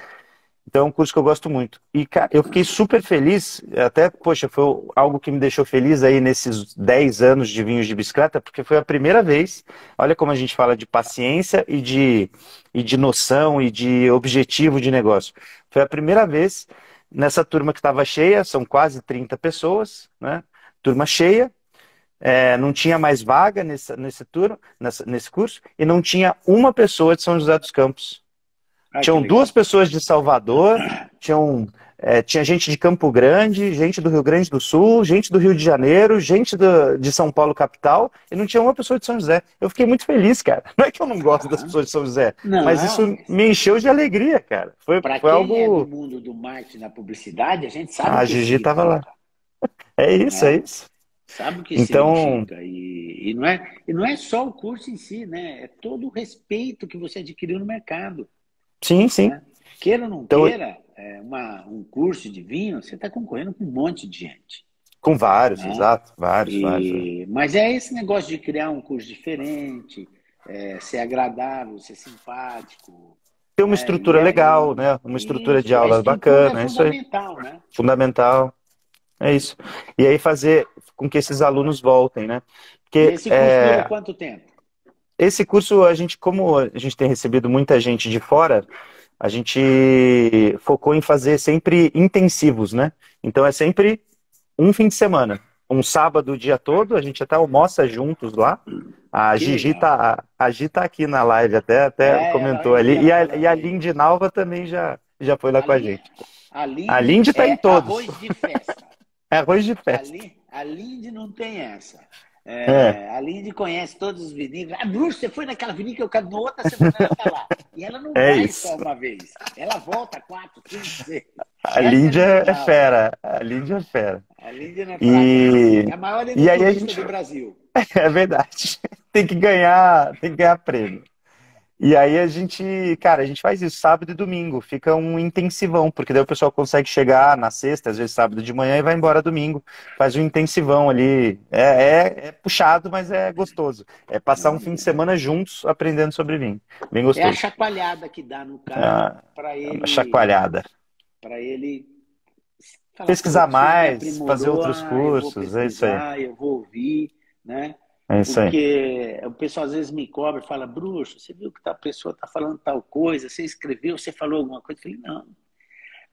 Então é um curso que eu gosto muito. E, cara, eu fiquei super feliz, até, poxa, foi algo que me deixou feliz aí nesses 10 anos de vinhos de bicicleta, porque foi a primeira vez, olha como a gente fala de paciência e de noção e de objetivo de negócio. Foi a primeira vez nessa turma que estava cheia, são quase 30 pessoas, né? Turma cheia, não tinha mais vaga nesse curso, e não tinha uma pessoa de São José dos Campos. Ah, que Tinham duas legal. pessoas de Salvador, tinha gente de Campo Grande, gente do Rio Grande do Sul, gente do Rio de Janeiro, gente de São Paulo capital, e não tinha uma pessoa de São José. Eu fiquei muito feliz, cara. Não é que eu não gosto das Ah, pessoas de São José, mas não, isso me encheu de alegria, cara. Foi, para foi quem é do algo. mundo do marketing da publicidade, a gente sabe o A que Gigi tava lá. significa, É isso, é né? isso. Sabe o que Então, significa. E não é só o curso em si, né? É todo o respeito que você adquiriu no mercado, sim, sim. né? Queira ou não Então, queira, um curso de vinho, você está concorrendo com um monte de gente, com vários, né? exato, vários, vários. Mas é esse negócio de criar um curso diferente, ser agradável, ser simpático, Ter uma né? estrutura legal, né? Uma estrutura de Isso, a aula estrutura é bacana, é isso aí. fundamental, né? Fundamental. É isso. E aí fazer com que esses alunos voltem, né? E Porque esse curso dura quanto tempo? esse curso, como a gente tem recebido muita gente de fora, a gente focou em fazer sempre intensivos, né? Então é sempre um fim de semana. Um sábado o dia todo, a gente até almoça juntos lá. A Que Gigi legal. a Gi tá aqui na live, até Eu comentou vi ali. ela E falando a aí. Lindy Nalva também já foi lá A, com a Lin, gente. a A Lindy Lindy tá em é todos. arroz de festa. É arroz de festa. A Lindy não tem essa. É, A Lindy conhece todos os vinícolas. Ah, Bruce, você foi naquela vinícola que eu quero. Na outra semana ela tá lá. E ela não é vai isso. só uma vez. Ela volta 4, 5, 6. A Essa é Lindy é legal. fera. A Lindy é fera. A Lindy não é fraca, não. E, É a maior e aí a enoturista gente. do Brasil. É verdade. Tem que ganhar prêmio. E aí cara, a gente faz isso sábado e domingo. Fica um intensivão, porque daí o pessoal consegue chegar na sexta, às vezes sábado de manhã, e vai embora domingo. Faz um intensivão ali. É puxado, mas é gostoso. É passar um fim de semana juntos aprendendo sobre vinho. Bem É a gostoso. chacoalhada que dá no cara Ah, é uma para chacoalhada. ele falar, pô, Pesquisar isso me mais, fazer aprimorou, outros eu vou cursos, é isso aí. pesquisar, eu vou ouvir, né? É isso aí. Porque o pessoal às vezes me cobra e fala, Bruxo, você viu que tal pessoa está falando tal coisa, você escreveu, você falou alguma coisa? Eu falei, não.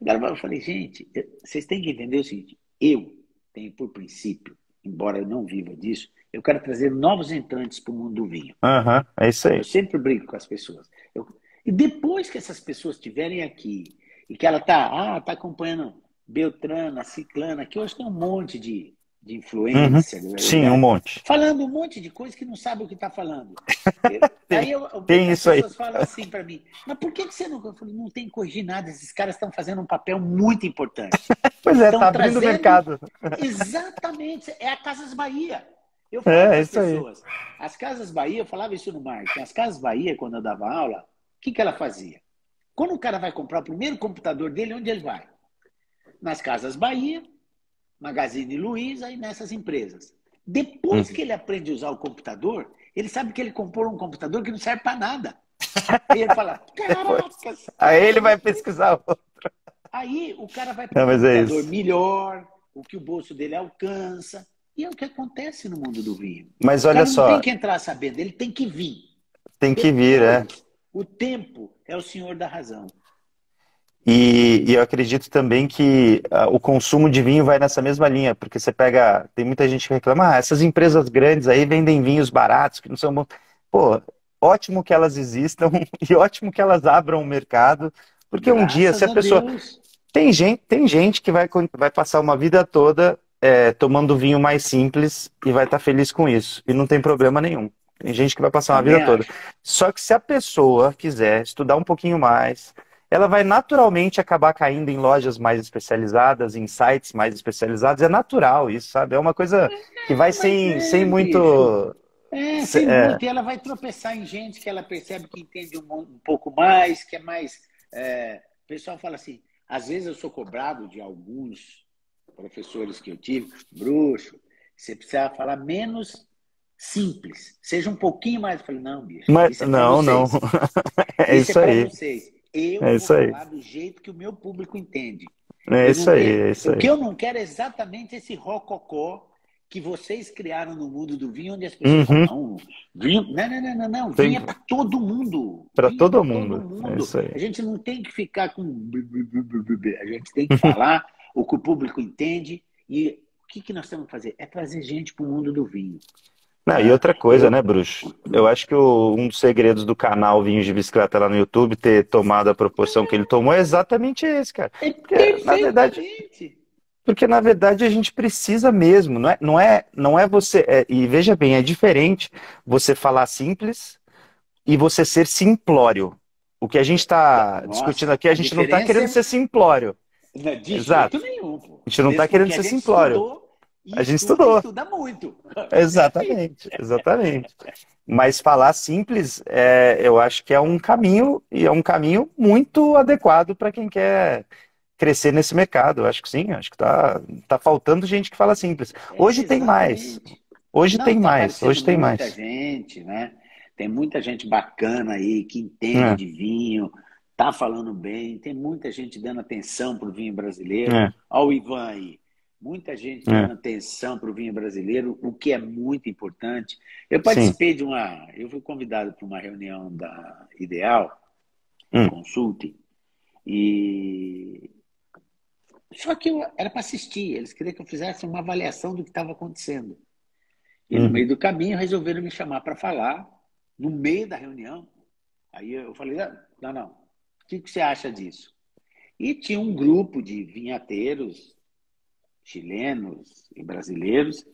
Agora eu falei, gente, vocês têm que entender o seguinte, eu tenho por princípio, embora eu não viva disso, eu quero trazer novos entrantes para o mundo do vinho. Aham, é isso Eu aí. sempre brigo com as pessoas. E depois que essas pessoas estiverem aqui e que ela tá acompanhando Beltrana, Ciclana, que hoje tem um monte de de Uhum. influencer, Sim, um né? monte. Falando um monte de coisa que não sabe o que está falando. Tem, Aí tem as isso aí. pessoas falam assim para mim, mas por que você não... Eu falei, não tem que corrigir nada, esses caras estão fazendo um papel muito importante. Pois é, tá Estão abrindo o trazendo mercado. exatamente, é a Casas Bahia. Eu falo É para as isso aí. pessoas, as Casas Bahia, eu falava isso no marketing, as Casas Bahia, quando eu dava aula, o que ela fazia? Quando o cara vai comprar o primeiro computador dele, onde ele vai? Nas Casas Bahia, Magazine Luiza e nessas empresas. Depois que ele aprende a usar o computador, ele sabe que ele comprou um computador que não serve para nada. Aí ele fala, Depois. caracas, Aí ele eu vai preciso. pesquisar. Aí o cara vai para Não, um mas é computador isso. melhor, o que o bolso dele alcança. E é o que acontece no mundo do vinho. Mas O olha cara não tem só, que entrar sabendo, ele tem que vir. tem que vir, é. Depois, o tempo é o senhor da razão. E eu acredito também que o consumo de vinho vai nessa mesma linha, porque você pega, tem muita gente que reclama, essas empresas grandes aí vendem vinhos baratos, que não são bons. Pô, ótimo que elas existam e ótimo que elas abram o mercado, porque um dia, se Graças a a pessoa. Deus. Tem gente que vai passar uma vida toda tomando vinho mais simples e vai estar feliz com isso, e não tem problema nenhum. Tem gente que vai passar uma vida Também toda. acho. Só que se a pessoa quiser estudar um pouquinho mais, ela vai naturalmente acabar caindo em lojas mais especializadas, em sites mais especializados. É natural isso, sabe? É uma coisa que vai Mas sem bicho. muito. Sem É, muito. E ela vai tropeçar em gente que ela percebe que entende um pouco mais, que é mais. O pessoal fala assim, às vezes eu sou cobrado de alguns professores que eu tive, bruxo, você precisa falar menos simples, seja um pouquinho mais. Eu falei, não, bicho, mas isso é para não, não. vocês. É Isso é isso para aí. vocês. Eu É vou isso aí. falar do jeito que o meu público entende. É Eu isso não aí. tenho, É isso o que aí. eu não quero é exatamente esse rococó que vocês criaram no mundo do vinho, onde as pessoas falam, Uhum. não, vinho, não, Tem vinho é para todo mundo. para Vinho é para todo todo mundo. É mundo. isso aí. A gente não tem que ficar com... A gente tem que falar o que o público entende e o que nós temos que fazer? É trazer gente para o mundo do vinho. Não, e Né? outra coisa, né, Bruxo? Eu acho que um dos segredos do canal Vinhos de Bicicleta lá no YouTube ter tomado a proporção que ele tomou é exatamente esse, cara. É Porque, na verdade, perfeitamente. a gente precisa mesmo, não é você. E veja bem, é diferente você falar simples e você ser simplório. O que a gente está discutindo Nossa, aqui, a a gente não está diferença querendo é ser simplório. de jeito Exato. nenhum, pô. A gente não está Mesmo querendo porque a ser gente simplório. estudou A gente e estudou. estuda muito. Exatamente, exatamente. Mas falar simples, eu acho que é um caminho, e é um caminho muito adequado para quem quer crescer nesse mercado. Eu acho que sim, acho que tá faltando gente que fala simples. Hoje tem mais, Exatamente. hoje Não, tem tá mais, aparecendo hoje tem muita mais. gente, né? Tem muita gente bacana aí que entende É, de vinho, tá falando bem, tem muita gente dando atenção para o vinho brasileiro. é, Olha o Ivan aí. Muita gente é, dando atenção para o vinho brasileiro, o que é muito importante. Eu sim. participei eu fui convidado para uma reunião da Ideal Hum, Consulting, e só que era para assistir, eles queriam que eu fizesse uma avaliação do que estava acontecendo. E no uhum. meio do caminho resolveram me chamar para falar, no meio da reunião. Aí eu falei, não, o que você acha disso? E tinha um grupo de vinhateiros chilenos e brasileiros,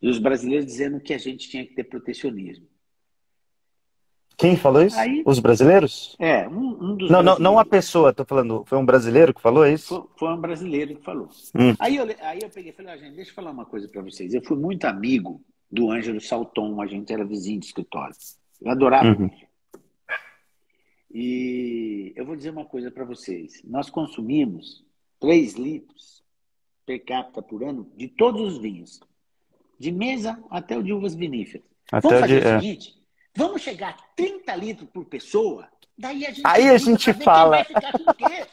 e os brasileiros dizendo que a gente tinha que ter protecionismo. Quem falou isso? Aí, Os brasileiros? um dos Não, não, não a brasileiros, pessoa, tô falando, foi um brasileiro que falou isso? foi um brasileiro que falou. Hum, Aí eu peguei e falei, gente, deixa eu falar uma coisa para vocês. Eu fui muito amigo do Ângelo Salton, a gente era vizinho de escritório. Eu adorava o uhum. Ângelo. E eu vou dizer uma coisa para vocês. Nós consumimos 3 litros per capita por ano de todos os vinhos, de mesa até o de uvas viníferas. Até Vamos o fazer o dia. seguinte? Vamos chegar a 30 litros por pessoa, daí a gente Aí a briga gente para ver quem vai fala, ficar com o quê.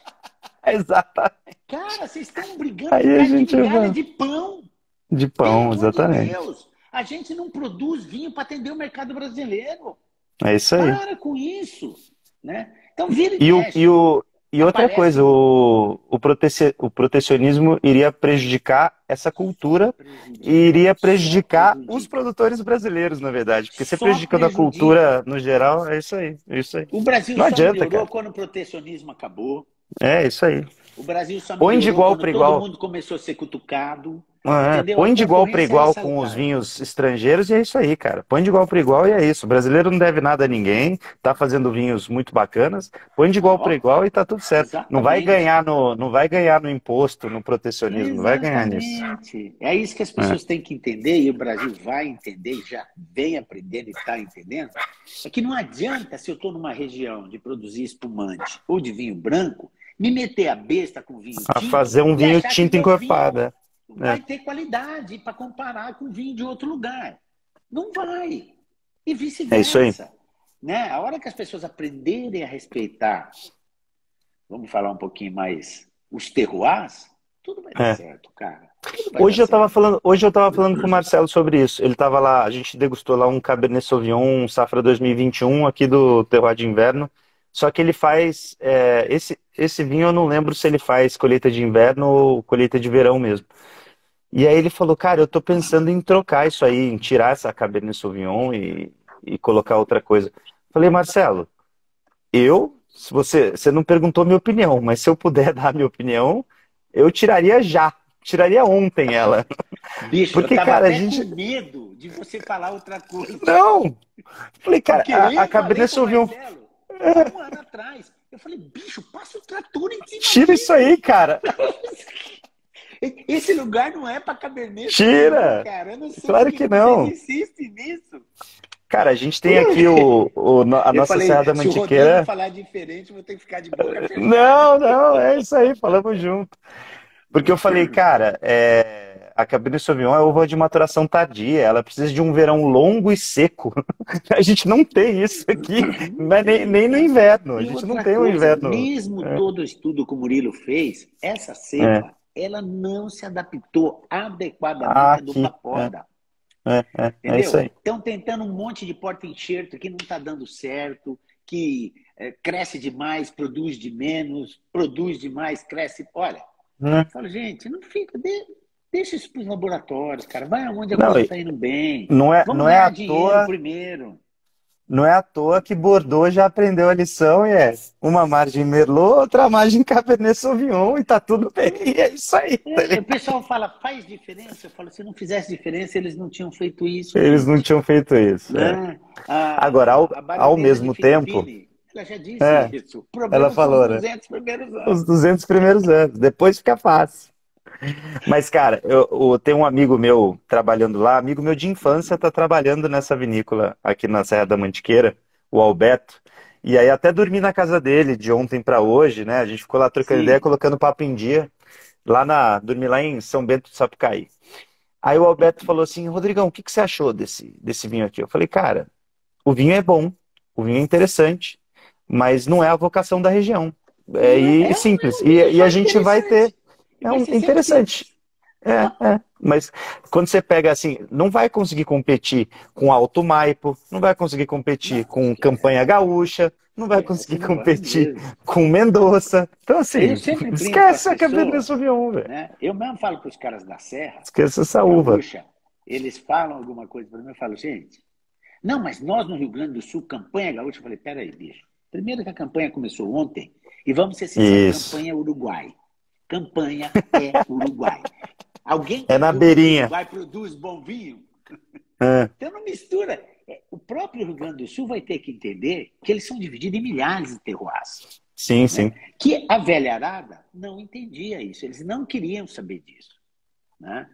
exatamente. Cara, vocês estão brigando Aí por a causa de gente migalha fala. de pão. De Pelo pão, amor de exatamente. Deus, a gente não produz vinho para atender o mercado brasileiro. É isso aí. Para com isso, né? Então vira e E, o, e, mexe. o, e outra coisa, Aparece, o protecionismo iria prejudicar essa cultura e prejudica, iria só prejudicar os prejudica. produtores brasileiros, na verdade. Porque você Só prejudicando a prejudica. cultura no geral, é isso aí. É isso aí. O Brasil Não só adianta, melhorou cara. quando o protecionismo acabou. É isso aí. O Brasil só Põe de melhorou igual quando para todo igual. mundo começou a ser cutucado. Entendeu? A Põe de igual para concorrência é igual com os salutar. vinhos estrangeiros e é isso aí, cara. Põe de igual para igual e é isso. O brasileiro não deve nada a ninguém, tá fazendo vinhos muito bacanas. Põe de igual para Ó, igual e tá tudo certo. exatamente. Não vai ganhar no imposto, no protecionismo, não vai ganhar nisso. Exatamente. É isso que as É, pessoas têm que entender, e o Brasil vai entender, e já vem aprendendo e está entendendo, é que não adianta, se eu estou numa região de produzir espumante ou de vinho branco, me meter a besta com vinho a tinto fazer um e vinho achar que tinto meu vinho encorpado. É, vai ter qualidade para comparar com vinho de outro lugar. Não vai. E é isso aí. vice-versa. Né? A hora que as pessoas aprenderem a respeitar, vamos falar um pouquinho mais, os terroirs, tudo vai dar É. certo, cara. Tudo vai dar certo. Hoje eu tava falando com o Marcelo sobre isso. Ele tava lá, a gente degustou lá um Cabernet Sauvignon Safra 2021 aqui do Terroir de Inverno. Só que ele faz esse vinho eu não lembro se ele faz colheita de inverno ou colheita de verão mesmo. E aí ele falou, cara, eu tô pensando em trocar isso aí, em tirar essa Cabernet Sauvignon e colocar outra coisa. Falei, Marcelo, se você não perguntou minha opinião, mas se eu puder dar a minha opinião, eu tiraria já. Tiraria ontem ela. Bicho, eu Porque, tava cara, a até com gente. medo de você falar outra coisa. Não! Falei, cara, Porque a eu falei Cabernet pro Sauvignon. Marcelo há um ano atrás. Eu falei, bicho, passa o trator em cima Tira isso disso. aí, cara. Esse lugar não é para Cabernet Sauvignon, Tira! cara. Eu não sei por Claro que que vocês não. insistem nisso. Cara, a gente tem aqui a Eu nossa falei, Serra da se o Rodrigo Mantiqueira. falar diferente, eu vou ter que ficar de boca fechada. Não, não, é isso aí, falamos junto. Porque eu falei, cara, a Cabernet Sauvignon é uva de maturação tardia, ela precisa de um verão longo e seco. A gente não tem isso aqui, Não mas tem, nem no cara. inverno. A E gente não outra tem um coisa, inverno. mesmo todo o estudo que o Murilo fez, essa É, cepa, ela não se adaptou adequadamente à do aqui. Papoda. É isso Entendeu? aí. Estão tentando um monte de porta-enxerto que não está dando certo, que cresce demais, produz de menos, produz demais, cresce. Olha, Né? eu falo, gente, não fica, deixa isso para os laboratórios, cara. Vai aonde a Não, coisa está indo bem. não Vamos é ganhar à dinheiro toa. primeiro. Não é à toa que Bordeaux já aprendeu a lição e é uma margem Merlot, outra margem Cabernet Sauvignon e tá tudo bem. E é isso aí, tá O ligado? pessoal fala, faz diferença? Eu falo, se não fizesse diferença, eles não tinham feito isso, Eles não gente. tinham feito isso. É. Né? Agora, A ao baronesa de mesmo tempo, Filippine, ela já disse é, isso. O ela problema são os falou, né? 200 primeiros Os anos. 200 primeiros anos, depois fica fácil. Mas, cara, eu tenho um amigo meu trabalhando lá, amigo meu de infância, tá trabalhando nessa vinícola aqui na Serra da Mantiqueira, o Alberto. E aí até dormi na casa dele de ontem pra hoje, né? A gente ficou lá trocando ideia, Sim. colocando papo em dia, dormi lá em São Bento do Sapucaí. Aí o Alberto falou assim, Rodrigão, o que que você achou desse vinho aqui? Eu falei, cara, o vinho é bom, o vinho é interessante, mas não é a vocação da região. Não é, E simples. um vinho E só a gente vai ter. interessante. E vai ser É sempre interessante. simples. Ah, Mas quando você pega assim, não vai conseguir competir com Alto Maipo, não vai conseguir competir não, com Campanha Gaúcha, não vai conseguir esquece, não vai competir mesmo. com Mendoza. Então, Eu assim, sempre brinco com as esquece a Cabernet pessoas, Sauvignon, velho. né? Eu mesmo falo para os caras da Serra, Esquece essa uva. gaúcha, eles falam alguma coisa para mim, eu falo, gente, não, mas nós no Rio Grande do Sul, campanha gaúcha, eu falei, peraí, bicho. Primeiro que a campanha começou ontem, e vamos ser sinceros, Isso. campanha é Uruguai. Campanha é Uruguai. Alguém É quer na dizer que o beirinha. Uruguai produz bom vinho? É. Então não mistura. O próprio Rio Grande do Sul vai ter que entender que eles são divididos em milhares de terroirs. Sim, Né? sim. Que a velha arada não entendia isso. Eles não queriam saber disso. Né?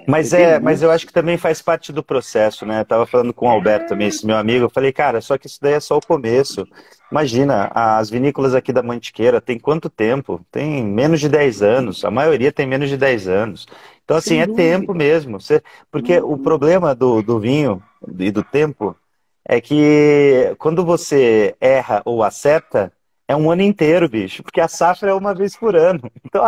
Mas eu acho que também faz parte do processo, né? Eu tava falando com o Alberto também, esse meu amigo. Eu falei, cara, só que isso daí é só o começo. Imagina, as vinícolas aqui da Mantiqueira tem quanto tempo? Tem menos de 10 anos. A maioria tem menos de 10 anos. Então, assim, Sem é tempo dúvida. mesmo. Porque o problema do vinho e do tempo é que quando você erra ou acerta, é um ano inteiro, bicho. Porque a safra é uma vez por ano. Então,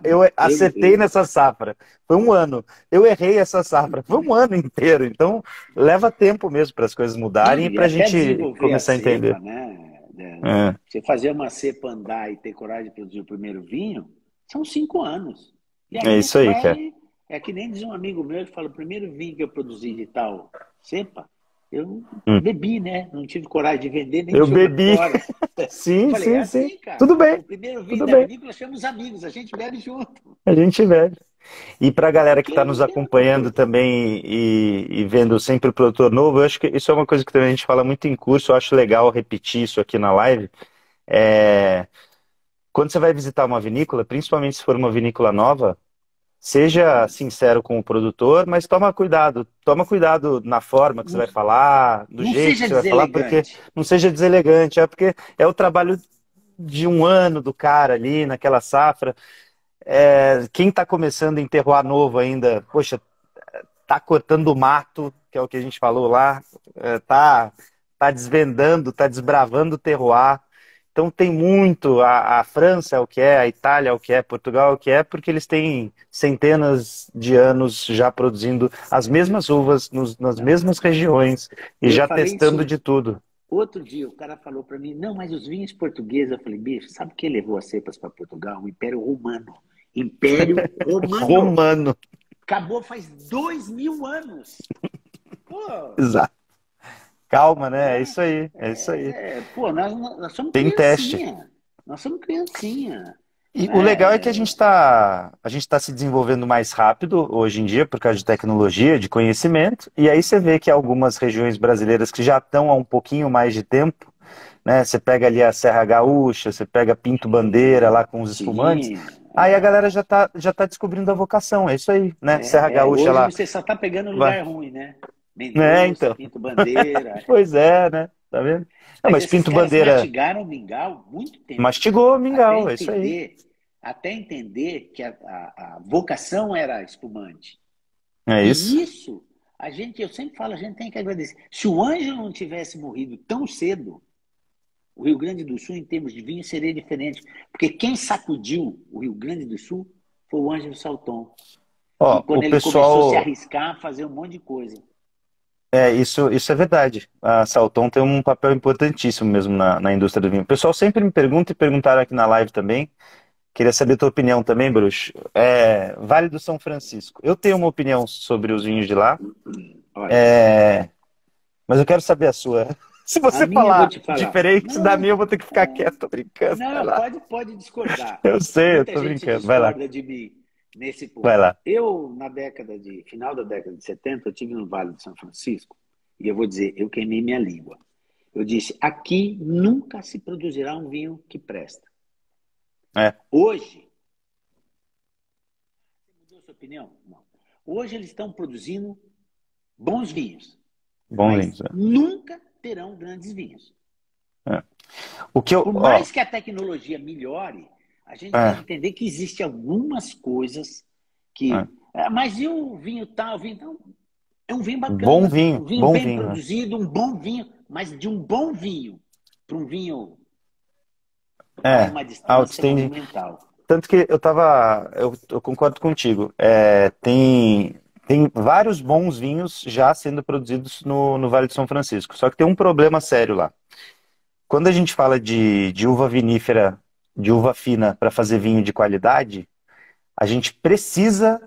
eu acertei Eu, nessa safra. Foi um ano. Eu errei essa safra. Foi um ano inteiro. Então, leva tempo mesmo para as coisas não, mudarem e e para a até gente desenvolver a começar a entender. cepa, né? É, Você fazer uma cepa andar e ter coragem de produzir o primeiro vinho, são 5 anos. E é aí isso você aí, cara. vai. É que nem diz um amigo meu que fala: o primeiro vinho que eu produzi de tal cepa, eu Hum. bebi, né? Não tive coragem de vender nem Eu de jogar bebi. fora. Eu Sim, falei: é sim, sim. assim, cara. Tudo bem, O primeiro vinho tudo da bem. vinícola chama os amigos, a gente bebe junto. A gente bebe. E para a galera que Porque está nos não tem outra acompanhando coisa. também e vendo sempre o produtor novo, eu acho que isso é uma coisa que também a gente fala muito em curso, eu acho legal repetir isso aqui na live. É, quando você vai visitar uma vinícola, principalmente se for uma vinícola nova, seja sincero com o produtor, mas toma cuidado na forma que você Não, vai falar, do não jeito que seja você vai falar, porque deselegante. não seja deselegante, porque é o trabalho de um ano do cara ali naquela safra. Quem está começando em terroir novo ainda, poxa, tá cortando o mato, que é o que a gente falou lá, tá desvendando, tá desbravando o terroir. Então tem muito, a França é o que é, a Itália é o que é, Portugal é o que é, porque eles têm centenas de anos já produzindo as mesmas uvas nas Não. mesmas regiões e Eu já falei testando isso de tudo. outro dia. O cara falou para mim: não, mas os vinhos portugueses. Eu falei: bicho, sabe quem levou as cepas para Portugal? O Império Romano. Império Romano. Romano, Acabou faz 2000 anos. Pô, exato. Calma, né? É né? isso aí, é isso aí. Pô, nós somos Tem teste. criancinha. Nós somos criancinha. E o legal é que Né? a gente tá se desenvolvendo mais rápido hoje em dia por causa de tecnologia, de conhecimento, e aí você vê que algumas regiões brasileiras que já estão há um pouquinho mais de tempo, né? Você pega ali a Serra Gaúcha, você pega Pinto Bandeira lá com os espumantes, Sim. aí a galera já tá descobrindo a vocação, é isso aí, né? Serra Gaúcha Hoje lá, você só tá pegando vai. lugar ruim, né? Mendoza, Então. Pinto Bandeira. Pois é, né? Tá vendo? Não, Mas mas esses Pinto caras Bandeira mastigaram o mingau muito tempo, mastigou até mingau, é isso aí. entender, até entender que a vocação era espumante. É isso. E isso, eu sempre falo, a gente tem que agradecer. Se o Ângelo não tivesse morrido tão cedo, o Rio Grande do Sul, em termos de vinho, seria diferente. Porque quem sacudiu o Rio Grande do Sul foi o Ângelo Salton. Que Ó, o quando ele começou a se pessoal. arriscar a fazer um monte de coisa. Isso é verdade. A Salton tem um papel importantíssimo mesmo na indústria do vinho. O pessoal sempre me pergunta e perguntaram aqui na live também. Queria saber a tua opinião também, Bruxo. Vale do São Francisco. Eu tenho uma opinião sobre os vinhos de lá, Olha, mas eu quero saber a sua. Se a você minha eu vou falar te falar. diferente da Não, minha, eu vou ter que ficar quieto. Tô brincando. Vai não, lá. pode discordar. Eu sei, eu Muita tô gente brincando. Vai lá. discorda de mim nesse Vai ponto. lá. Eu, final da década de 70, eu estive no Vale de São Francisco e eu vou dizer, eu queimei minha língua. Eu disse, aqui nunca se produzirá um vinho que presta. É, Hoje, você mudou sua opinião? Não. Hoje eles estão produzindo bons vinhos, bom mas vinho. nunca terão grandes vinhos. É. O que eu, Por ó, mais que a tecnologia melhore, a gente tem é, que entender que existem algumas coisas é. que. Mas e o vinho tal, o vinho tal? É um vinho Bom bacana, vinho, um vinho bom bem vinho. produzido, um bom vinho, mas de um bom vinho para um vinho vai É, uma distância outstanding. monumental. Tanto que eu concordo contigo. Tem vários bons vinhos já sendo produzidos no Vale do São Francisco. Só que tem um problema sério lá. Quando a gente fala de uva vinífera, de uva fina para fazer vinho de qualidade, a gente precisa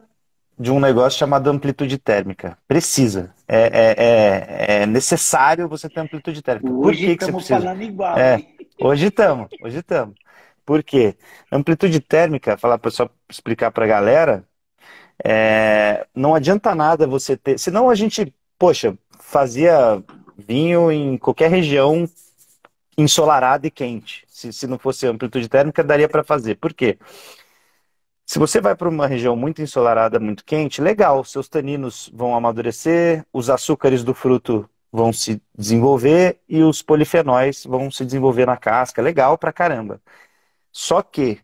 de um negócio chamado amplitude térmica. Precisa. É necessário você ter amplitude térmica. Por Hoje que que você estamos precisa? falando igual, É, hein? hoje estamos, hoje estamos. Por quê? Amplitude térmica, falar para só explicar para a galera, não adianta nada você ter. Senão a gente, poxa, fazia vinho em qualquer região ensolarada e quente. Se não fosse amplitude térmica, daria para fazer. Por quê? Se você vai para uma região muito ensolarada, muito quente, legal, seus taninos vão amadurecer, os açúcares do fruto vão se desenvolver e os polifenóis vão se desenvolver na casca, legal pra caramba. Só que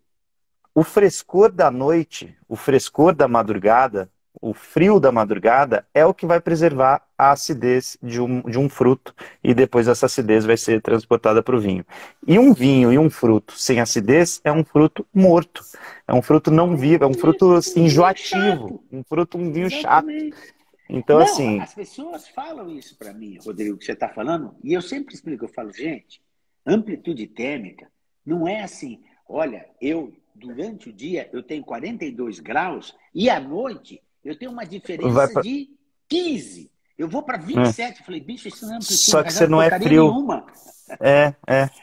o frescor da noite, o frescor da madrugada, o frio da madrugada é o que vai preservar a acidez de um fruto e depois essa acidez vai ser transportada para o vinho. E um vinho e um fruto sem acidez é um fruto morto, é um fruto não vivo, é um fruto Um vinho enjoativo, chato. um vinho chato. Exatamente. Então, Não, assim, as pessoas falam isso para mim, Rodrigo, que você está falando, e eu sempre explico, eu falo, gente, amplitude térmica não é assim, olha, durante o dia, eu tenho 42 graus e à noite eu tenho uma vai diferença pra... de 15. Eu vou para é. 27. Eu falei, bicho, isso não é amplitude, Só não que você é não é porcaria frio. nenhuma. É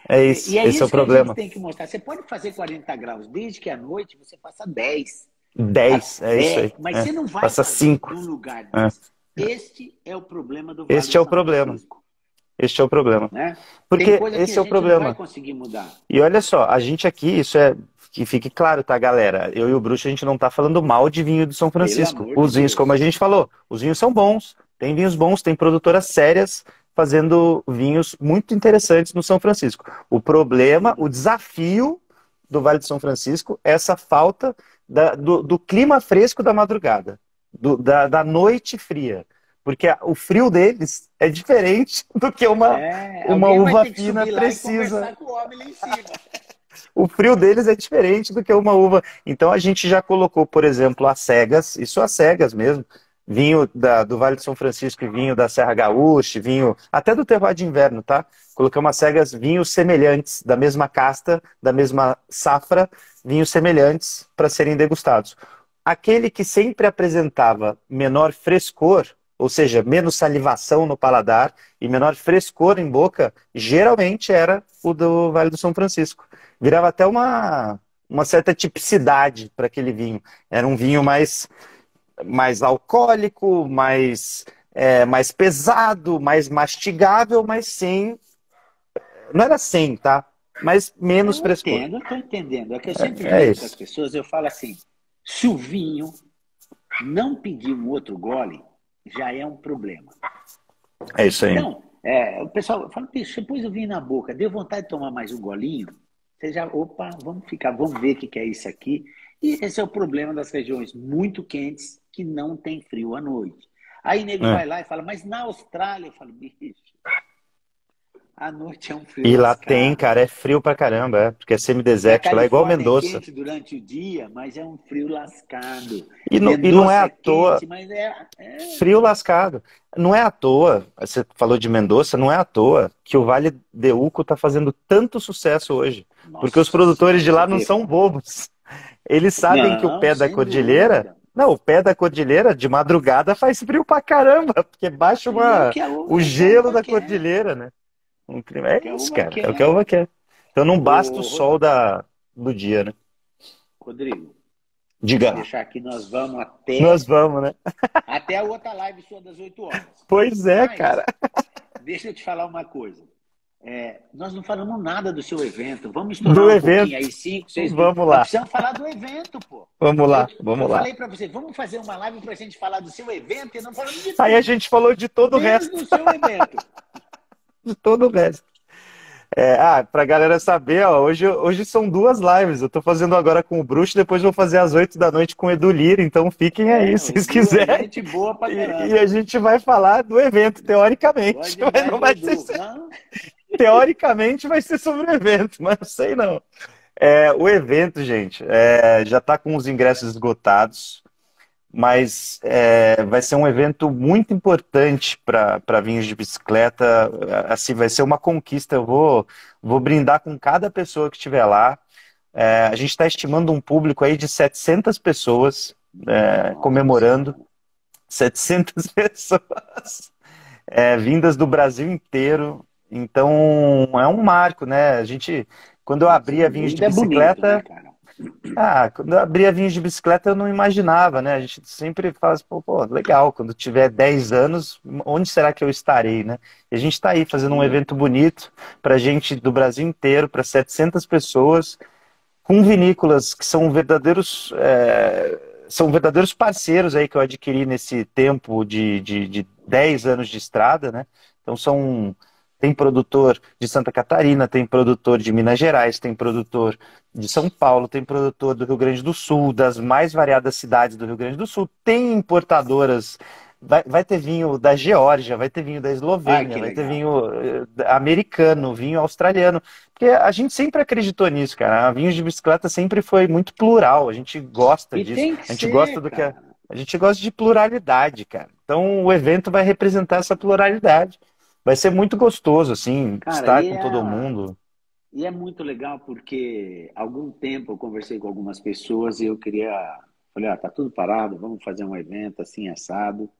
E isso. é Esse é o isso que a gente problema. tem que mostrar. Você pode fazer 40 graus, desde que à noite você faça 10. 10, é isso aí. Mas você não vai Passa fazer 5. num lugar desse. Este é o problema do Vale Este é do o São problema. Francisco. Este é o problema. Né? Tem Porque coisa que esse a é o gente não vai problema. conseguir mudar. E olha só, a gente aqui, isso é que fique claro, tá, galera? Eu e o Bruxo, a gente não tá falando mal de vinho do São Pelo Francisco. amor Os de vinhos, Deus. como a gente falou, os vinhos são bons. Tem vinhos bons, tem produtoras sérias fazendo vinhos muito interessantes no São Francisco. O problema, o desafio do Vale do São Francisco é essa falta do clima fresco da madrugada, da noite fria. Porque o frio deles é diferente do que uma alguém vai uva ter que fina subir lá precisa. e conversar com o homem lá em cima. O frio deles é diferente do que uma uva. Então a gente já colocou, por exemplo, as cegas, isso as cegas mesmo, vinho do Vale do São Francisco e vinho da Serra Gaúcha, vinho até do terroir de inverno, tá? Colocamos as cegas, vinhos semelhantes, da mesma casta, da mesma safra, vinhos semelhantes para serem degustados. Aquele que sempre apresentava menor frescor, ou seja, menos salivação no paladar e menor frescor em boca, geralmente era o do Vale do São Francisco. Virava até uma certa tipicidade para aquele vinho. Era um vinho mais alcoólico, mais pesado, mais mastigável, mas sem... Não era sem, tá? Mas menos frescor. Eu estou entendendo. É que eu sempre É digo isso. para as pessoas, eu falo assim, se o vinho não pedir um outro gole, já é um problema. É isso aí. Então, o pessoal fala, você pôs o vinho na boca, deu vontade de tomar mais um golinho? Você já, opa, vamos ver o que é isso aqui. E esse é o problema das regiões muito quentes que não tem frio à noite. Aí nego vai lá e fala, mas na Austrália, eu falo, bicho, à noite é um frio E lá lascado. tem, cara, é frio pra caramba, porque é semidesértico, lá é igual Mendoza. É quente durante o dia, mas é um frio lascado. E não é à toa. Quente, mas frio lascado. Não é à toa, você falou de Mendoza, não é à toa que o Vale de Uco está fazendo tanto sucesso hoje. Nossa, porque os produtores de lá não são bobos. Eles sabem que o pé da cordilheira... Dúvida. Não, o pé da cordilheira, de madrugada, faz frio pra caramba, porque baixa o gelo da cordilheira, né? É isso, cara. É o que a uva quer. Então não basta o sol do dia, né? Rodrigo, diga. Deixar aqui, nós vamos até... Nós vamos, né? Até a outra live sua das 8 horas. Pois é, cara. Deixa eu te falar uma coisa. Nós não falamos nada do seu evento. Vamos estourar pouquinho aí, 5, 6 minutos. Vamos lá. Nós precisamos falar do evento, pô. Vamos lá. Eu falei pra você, vamos fazer uma live pra gente falar do seu evento e não falamos de tudo. Aí a gente falou de todo o resto. do seu evento. De todo o resto. Pra galera saber, ó, hoje são 2 lives. Eu tô fazendo agora com o Bruxo, depois vou fazer às 8 da noite com o Edu Lira, então fiquem aí, se vocês quiserem. Gente boa pra caramba. E a gente vai falar do evento, teoricamente. Mas não vai ser... Teoricamente vai ser sobre o evento, mas não sei não. O evento, gente, já tá com os ingressos esgotados, mas vai ser um evento muito importante para vinhos de bicicleta. Assim, vai ser uma conquista. Eu vou brindar com cada pessoa que estiver lá. A gente está estimando um público aí de 700 pessoas comemorando. 700 pessoas vindas do Brasil inteiro. Então, é um marco, né? Quando eu abri a vinhos de bicicleta... Bonito, né, quando eu abria vinhos de bicicleta eu não imaginava, né? A gente sempre fala assim, pô, legal, quando tiver 10 anos, onde será que eu estarei, né? E a gente está aí fazendo um evento bonito para gente do Brasil inteiro, para 700 pessoas, com vinícolas que são verdadeiros parceiros aí que eu adquiri nesse tempo de 10 anos de estrada, né? Então tem produtor de Santa Catarina, tem produtor de Minas Gerais, tem produtor de São Paulo, tem produtor do Rio Grande do Sul, das mais variadas cidades do Rio Grande do Sul, tem importadoras, vai ter vinho da Geórgia, vai ter vinho da Eslovênia, vai ter vinho americano, vinho australiano, porque a gente sempre acreditou nisso, cara. A vinhos de bicicleta sempre foi muito plural, a gente gosta disso, a gente gosta do que a gente gosta de pluralidade, cara. Então o evento vai representar essa pluralidade. Vai ser muito gostoso, assim, estar com todo mundo. E é muito legal porque há algum tempo eu conversei com algumas pessoas e eu falei, tá tudo parado, vamos fazer um evento assim, assado.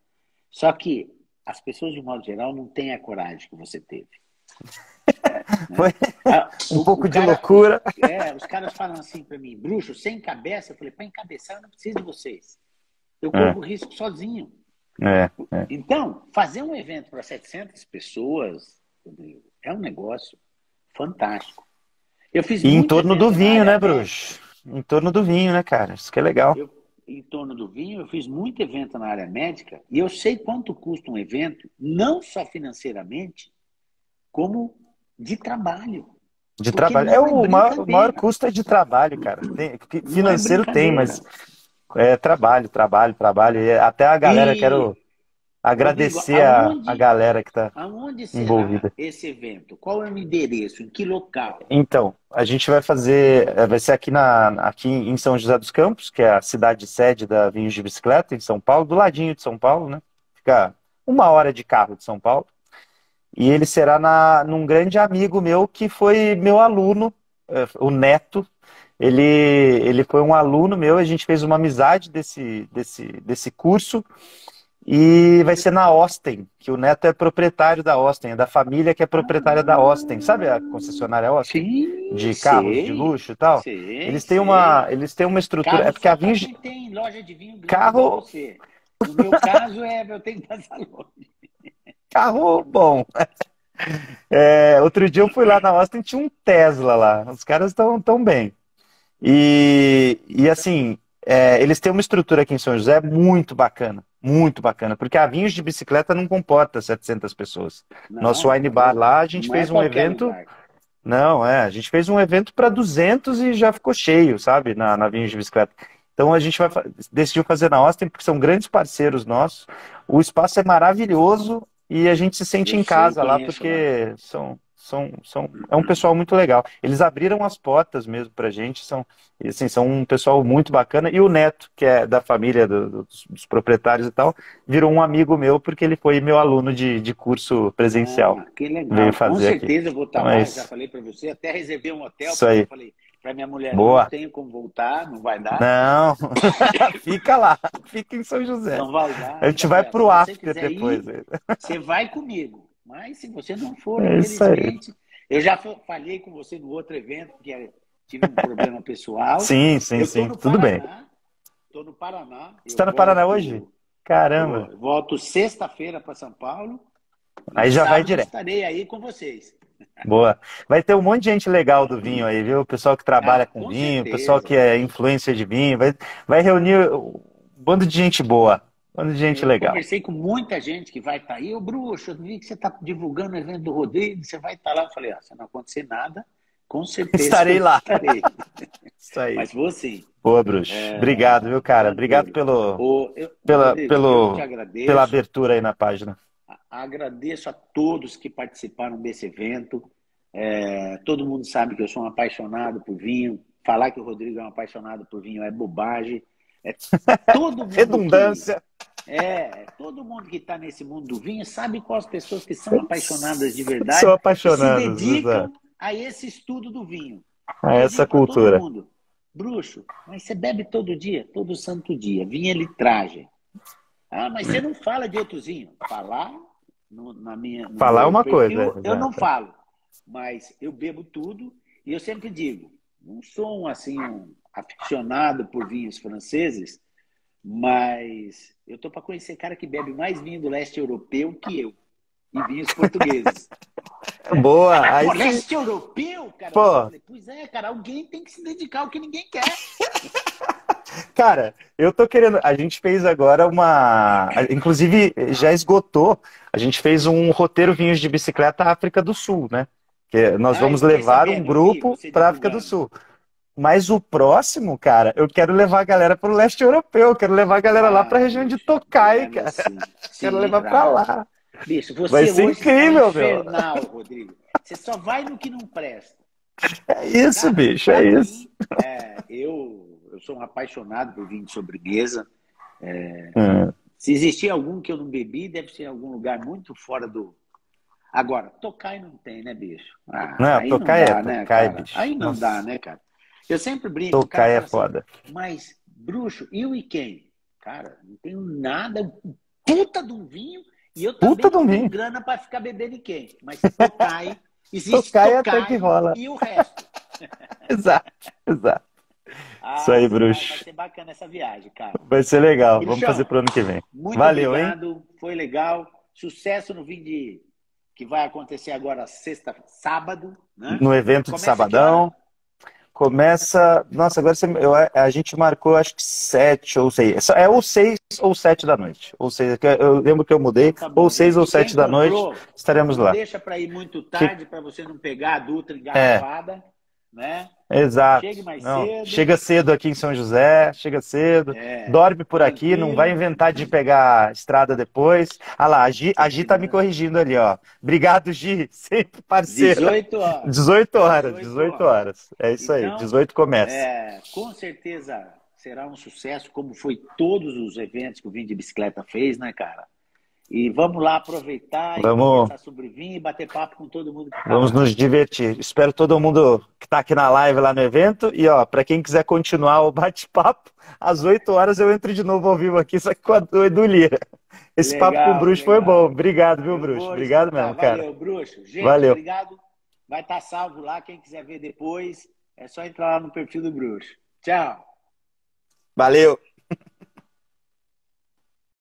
Só que as pessoas, de modo geral, não têm a coragem que você teve. Um pouco de loucura. Os caras falam assim para mim, bruxo, sem cabeça. Eu falei, para encabeçar eu não preciso de vocês. Eu corro risco sozinho. Então, fazer um evento para 700 pessoas é um negócio fantástico. Eu fiz E em muito torno evento do na vinho, área né, médica. bruxo? Em torno do vinho, né, cara? Isso que é legal. Em torno do vinho, eu fiz muito evento na área médica e eu sei quanto custa um evento, não só financeiramente, como de trabalho. De Porque trabalho. não é O maior brincadeira. custo é de trabalho, cara. Não é Financeiro tem, brincadeira. mas é trabalho, trabalho, trabalho. E até a galera, quero E, Rodrigo, agradecer a galera que está aonde será envolvida. esse evento? Qual é o endereço? Em que local? Então, a gente vai fazer, vai ser aqui em São José dos Campos, que é a cidade sede da Vinhos de Bicicleta, em São Paulo, do ladinho de São Paulo, né? Fica 1 hora de carro de São Paulo. E ele será num grande amigo meu que foi meu aluno, o Neto. Ele foi um aluno meu, a gente fez uma amizade desse curso. E vai ser na Osten, que o Neto é proprietário da Osten, é da família que é proprietária da Osten. Sabe a concessionária Osten? Sim, De carros de sei. luxo e tal? Sei, Eles têm uma, sei. eles têm uma estrutura. É Carro porque a só para Vinci. quem tem loja de vinho grande igual Carro, você. No meu caso, eu tenho que passar longe. carro bom. Outro dia eu fui lá na Austin, tinha um Tesla lá. Os caras estão tão bem. E assim, eles têm uma estrutura aqui em São José muito bacana, porque a Vinhos de Bicicleta não comporta 700 pessoas. Nosso Não, wine bar lá, a gente não é fez um qualquer evento. lugar. Não, a gente fez um evento para 200 e já ficou cheio, sabe, na Vinhos de Bicicleta. Então a gente decidiu fazer na Austin porque são grandes parceiros nossos. O espaço é maravilhoso e a gente se sente Eu em sei, casa lá conheço lá. porque é um pessoal muito legal. Eles abriram as portas mesmo pra gente, são um pessoal muito bacana. E o Neto, que é da família dos proprietários e tal, virou um amigo meu porque ele foi meu aluno de curso presencial. Ah, que Veio legal. Com fazer aqui. certeza eu vou estar Então é lá, já isso. falei para você, até reservei um hotel, Isso porque eu aí. falei para minha mulher, não Boa. tenho como voltar, não vai dar. Não, fica lá, fica em São José. Não vai dar. A gente Ainda vai falei, pro se você after quiser depois. ir, você vai comigo. Mas se você não for, É isso aí. infelizmente, eu já falhei com você no outro evento, porque tive um problema pessoal. Sim, Eu estou no tudo bem. Paraná. Estou no Paraná. Você está no Paraná hoje? Caramba. Eu volto sexta-feira para São Paulo. Aí E já vai sábado direto. estarei aí com vocês. Boa. Vai ter um monte de gente legal do vinho aí, viu? O pessoal que trabalha com Com vinho, o certeza. pessoal que é influencer de vinho. Vai reunir um bando de gente boa, um bando de gente Eu legal. conversei com muita gente que vai estar aí. Ô, bruxo, eu vi que você está divulgando o evento do Rodrigo, você vai estar lá. Eu falei, se não acontecer nada, com certeza Estarei lá. estarei. Isso aí. Mas vou sim. Boa, bruxo. Obrigado, viu, cara? Obrigado Rodrigo, eu te agradeço. pela abertura aí na página. Agradeço a todos que participaram desse evento. Todo mundo sabe que eu sou um apaixonado por vinho. Falar que o Rodrigo é um apaixonado por vinho é bobagem. Todo mundo Redundância. todo mundo que está nesse mundo do vinho sabe quais pessoas que são apaixonadas de verdade. São E apaixonadas, se dedicam exato. a esse estudo do vinho. A Eu essa digo pra cultura. todo mundo, bruxo, mas você bebe todo dia, todo santo dia, vinho é litragem. Mas você não fala de outros vinhos. Falar no Falar é meu uma perfil, coisa. eu não Exato. falo, mas eu bebo tudo e eu sempre digo, não sou um aficionado por vinhos franceses, mas eu tô para conhecer cara que bebe mais vinho do leste europeu que eu e vinhos portugueses. Boa. Aí Leste europeu, cara? Pô. Eu falei, pois cara, alguém tem que se dedicar ao que ninguém quer. Cara, eu tô querendo. A gente fez agora inclusive, já esgotou. A gente fez um roteiro Vinhos de Bicicleta África do Sul, né? Que nós vamos levar um grupo para África do Sul. Mas o próximo, cara, eu quero levar a galera para o leste europeu. Eu quero levar a galera lá para a região de Tokai, cara. Quero levar para lá. Bicho, você vai ser hoje incrível, tá infernal, Rodrigo. Você só vai no que não presta. É isso, cara, bicho, é mim, isso. Eu sou um apaixonado por vinho de sobremesa. Se existir algum que eu não bebi, deve ser em algum lugar muito fora do... Agora, Tokai não tem, né, bicho? Não, Tokai não dá, né, Tokai, cara? bicho. Aí não Nossa. dá, né, cara? Eu sempre brinco. Tokai é foda. Assim, mas, bruxo, e o Iken? Cara, não tenho nada, puta de um vinho, e eu também não tenho grana para ficar bebendo Iken. Mas Tokai, Existe Tocar até que rola. e o resto. Exato, exato. Isso aí, bruxo. Vai ser bacana essa viagem, cara. Vai ser legal. Bruxão, Vamos fazer pro ano que vem. muito Valeu, obrigado. hein? Foi legal. Sucesso no vídeo que vai acontecer agora sábado, né? No evento de Começa sabadão. Começa. Nossa, agora a gente marcou acho que 7 ou 6. É ou 6 ou 7 da noite. Ou seja, eu lembro que eu mudei. Tá bom, ou 6 ou gente. 7 da noite estaremos não lá. Deixa para ir muito tarde para você não pegar a Dutra engarrafada, né? Exato. Chegue mais Não, cedo. chega cedo aqui em São José, chega cedo, dorme por aqui, tranquilo. não vai inventar de pegar a estrada depois. Ah lá, a Gi tá me corrigindo ali, ó. Obrigado, Gi, sempre parceiro. 18 horas. 18 horas. É isso aí, 18 começa. Com certeza será um sucesso, como foi todos os eventos que o Vinho de Bicicleta fez, né, cara? E vamos lá aproveitar e conversar sobre vinho e bater papo com todo mundo que tá Vamos lá. nos divertir. Espero todo mundo que está aqui na live lá no evento. E ó, para quem quiser continuar o bate-papo, às 8 horas eu entro de novo ao vivo aqui, só que com o Edu Lira. Esse papo com o Bruxo foi bom. Obrigado, viu, Bruxo? Obrigado mesmo, cara. Valeu, Bruxo. Gente, valeu. Obrigado. Vai estar salvo lá. Quem quiser ver depois, é só entrar lá no perfil do Bruxo. Tchau. Valeu.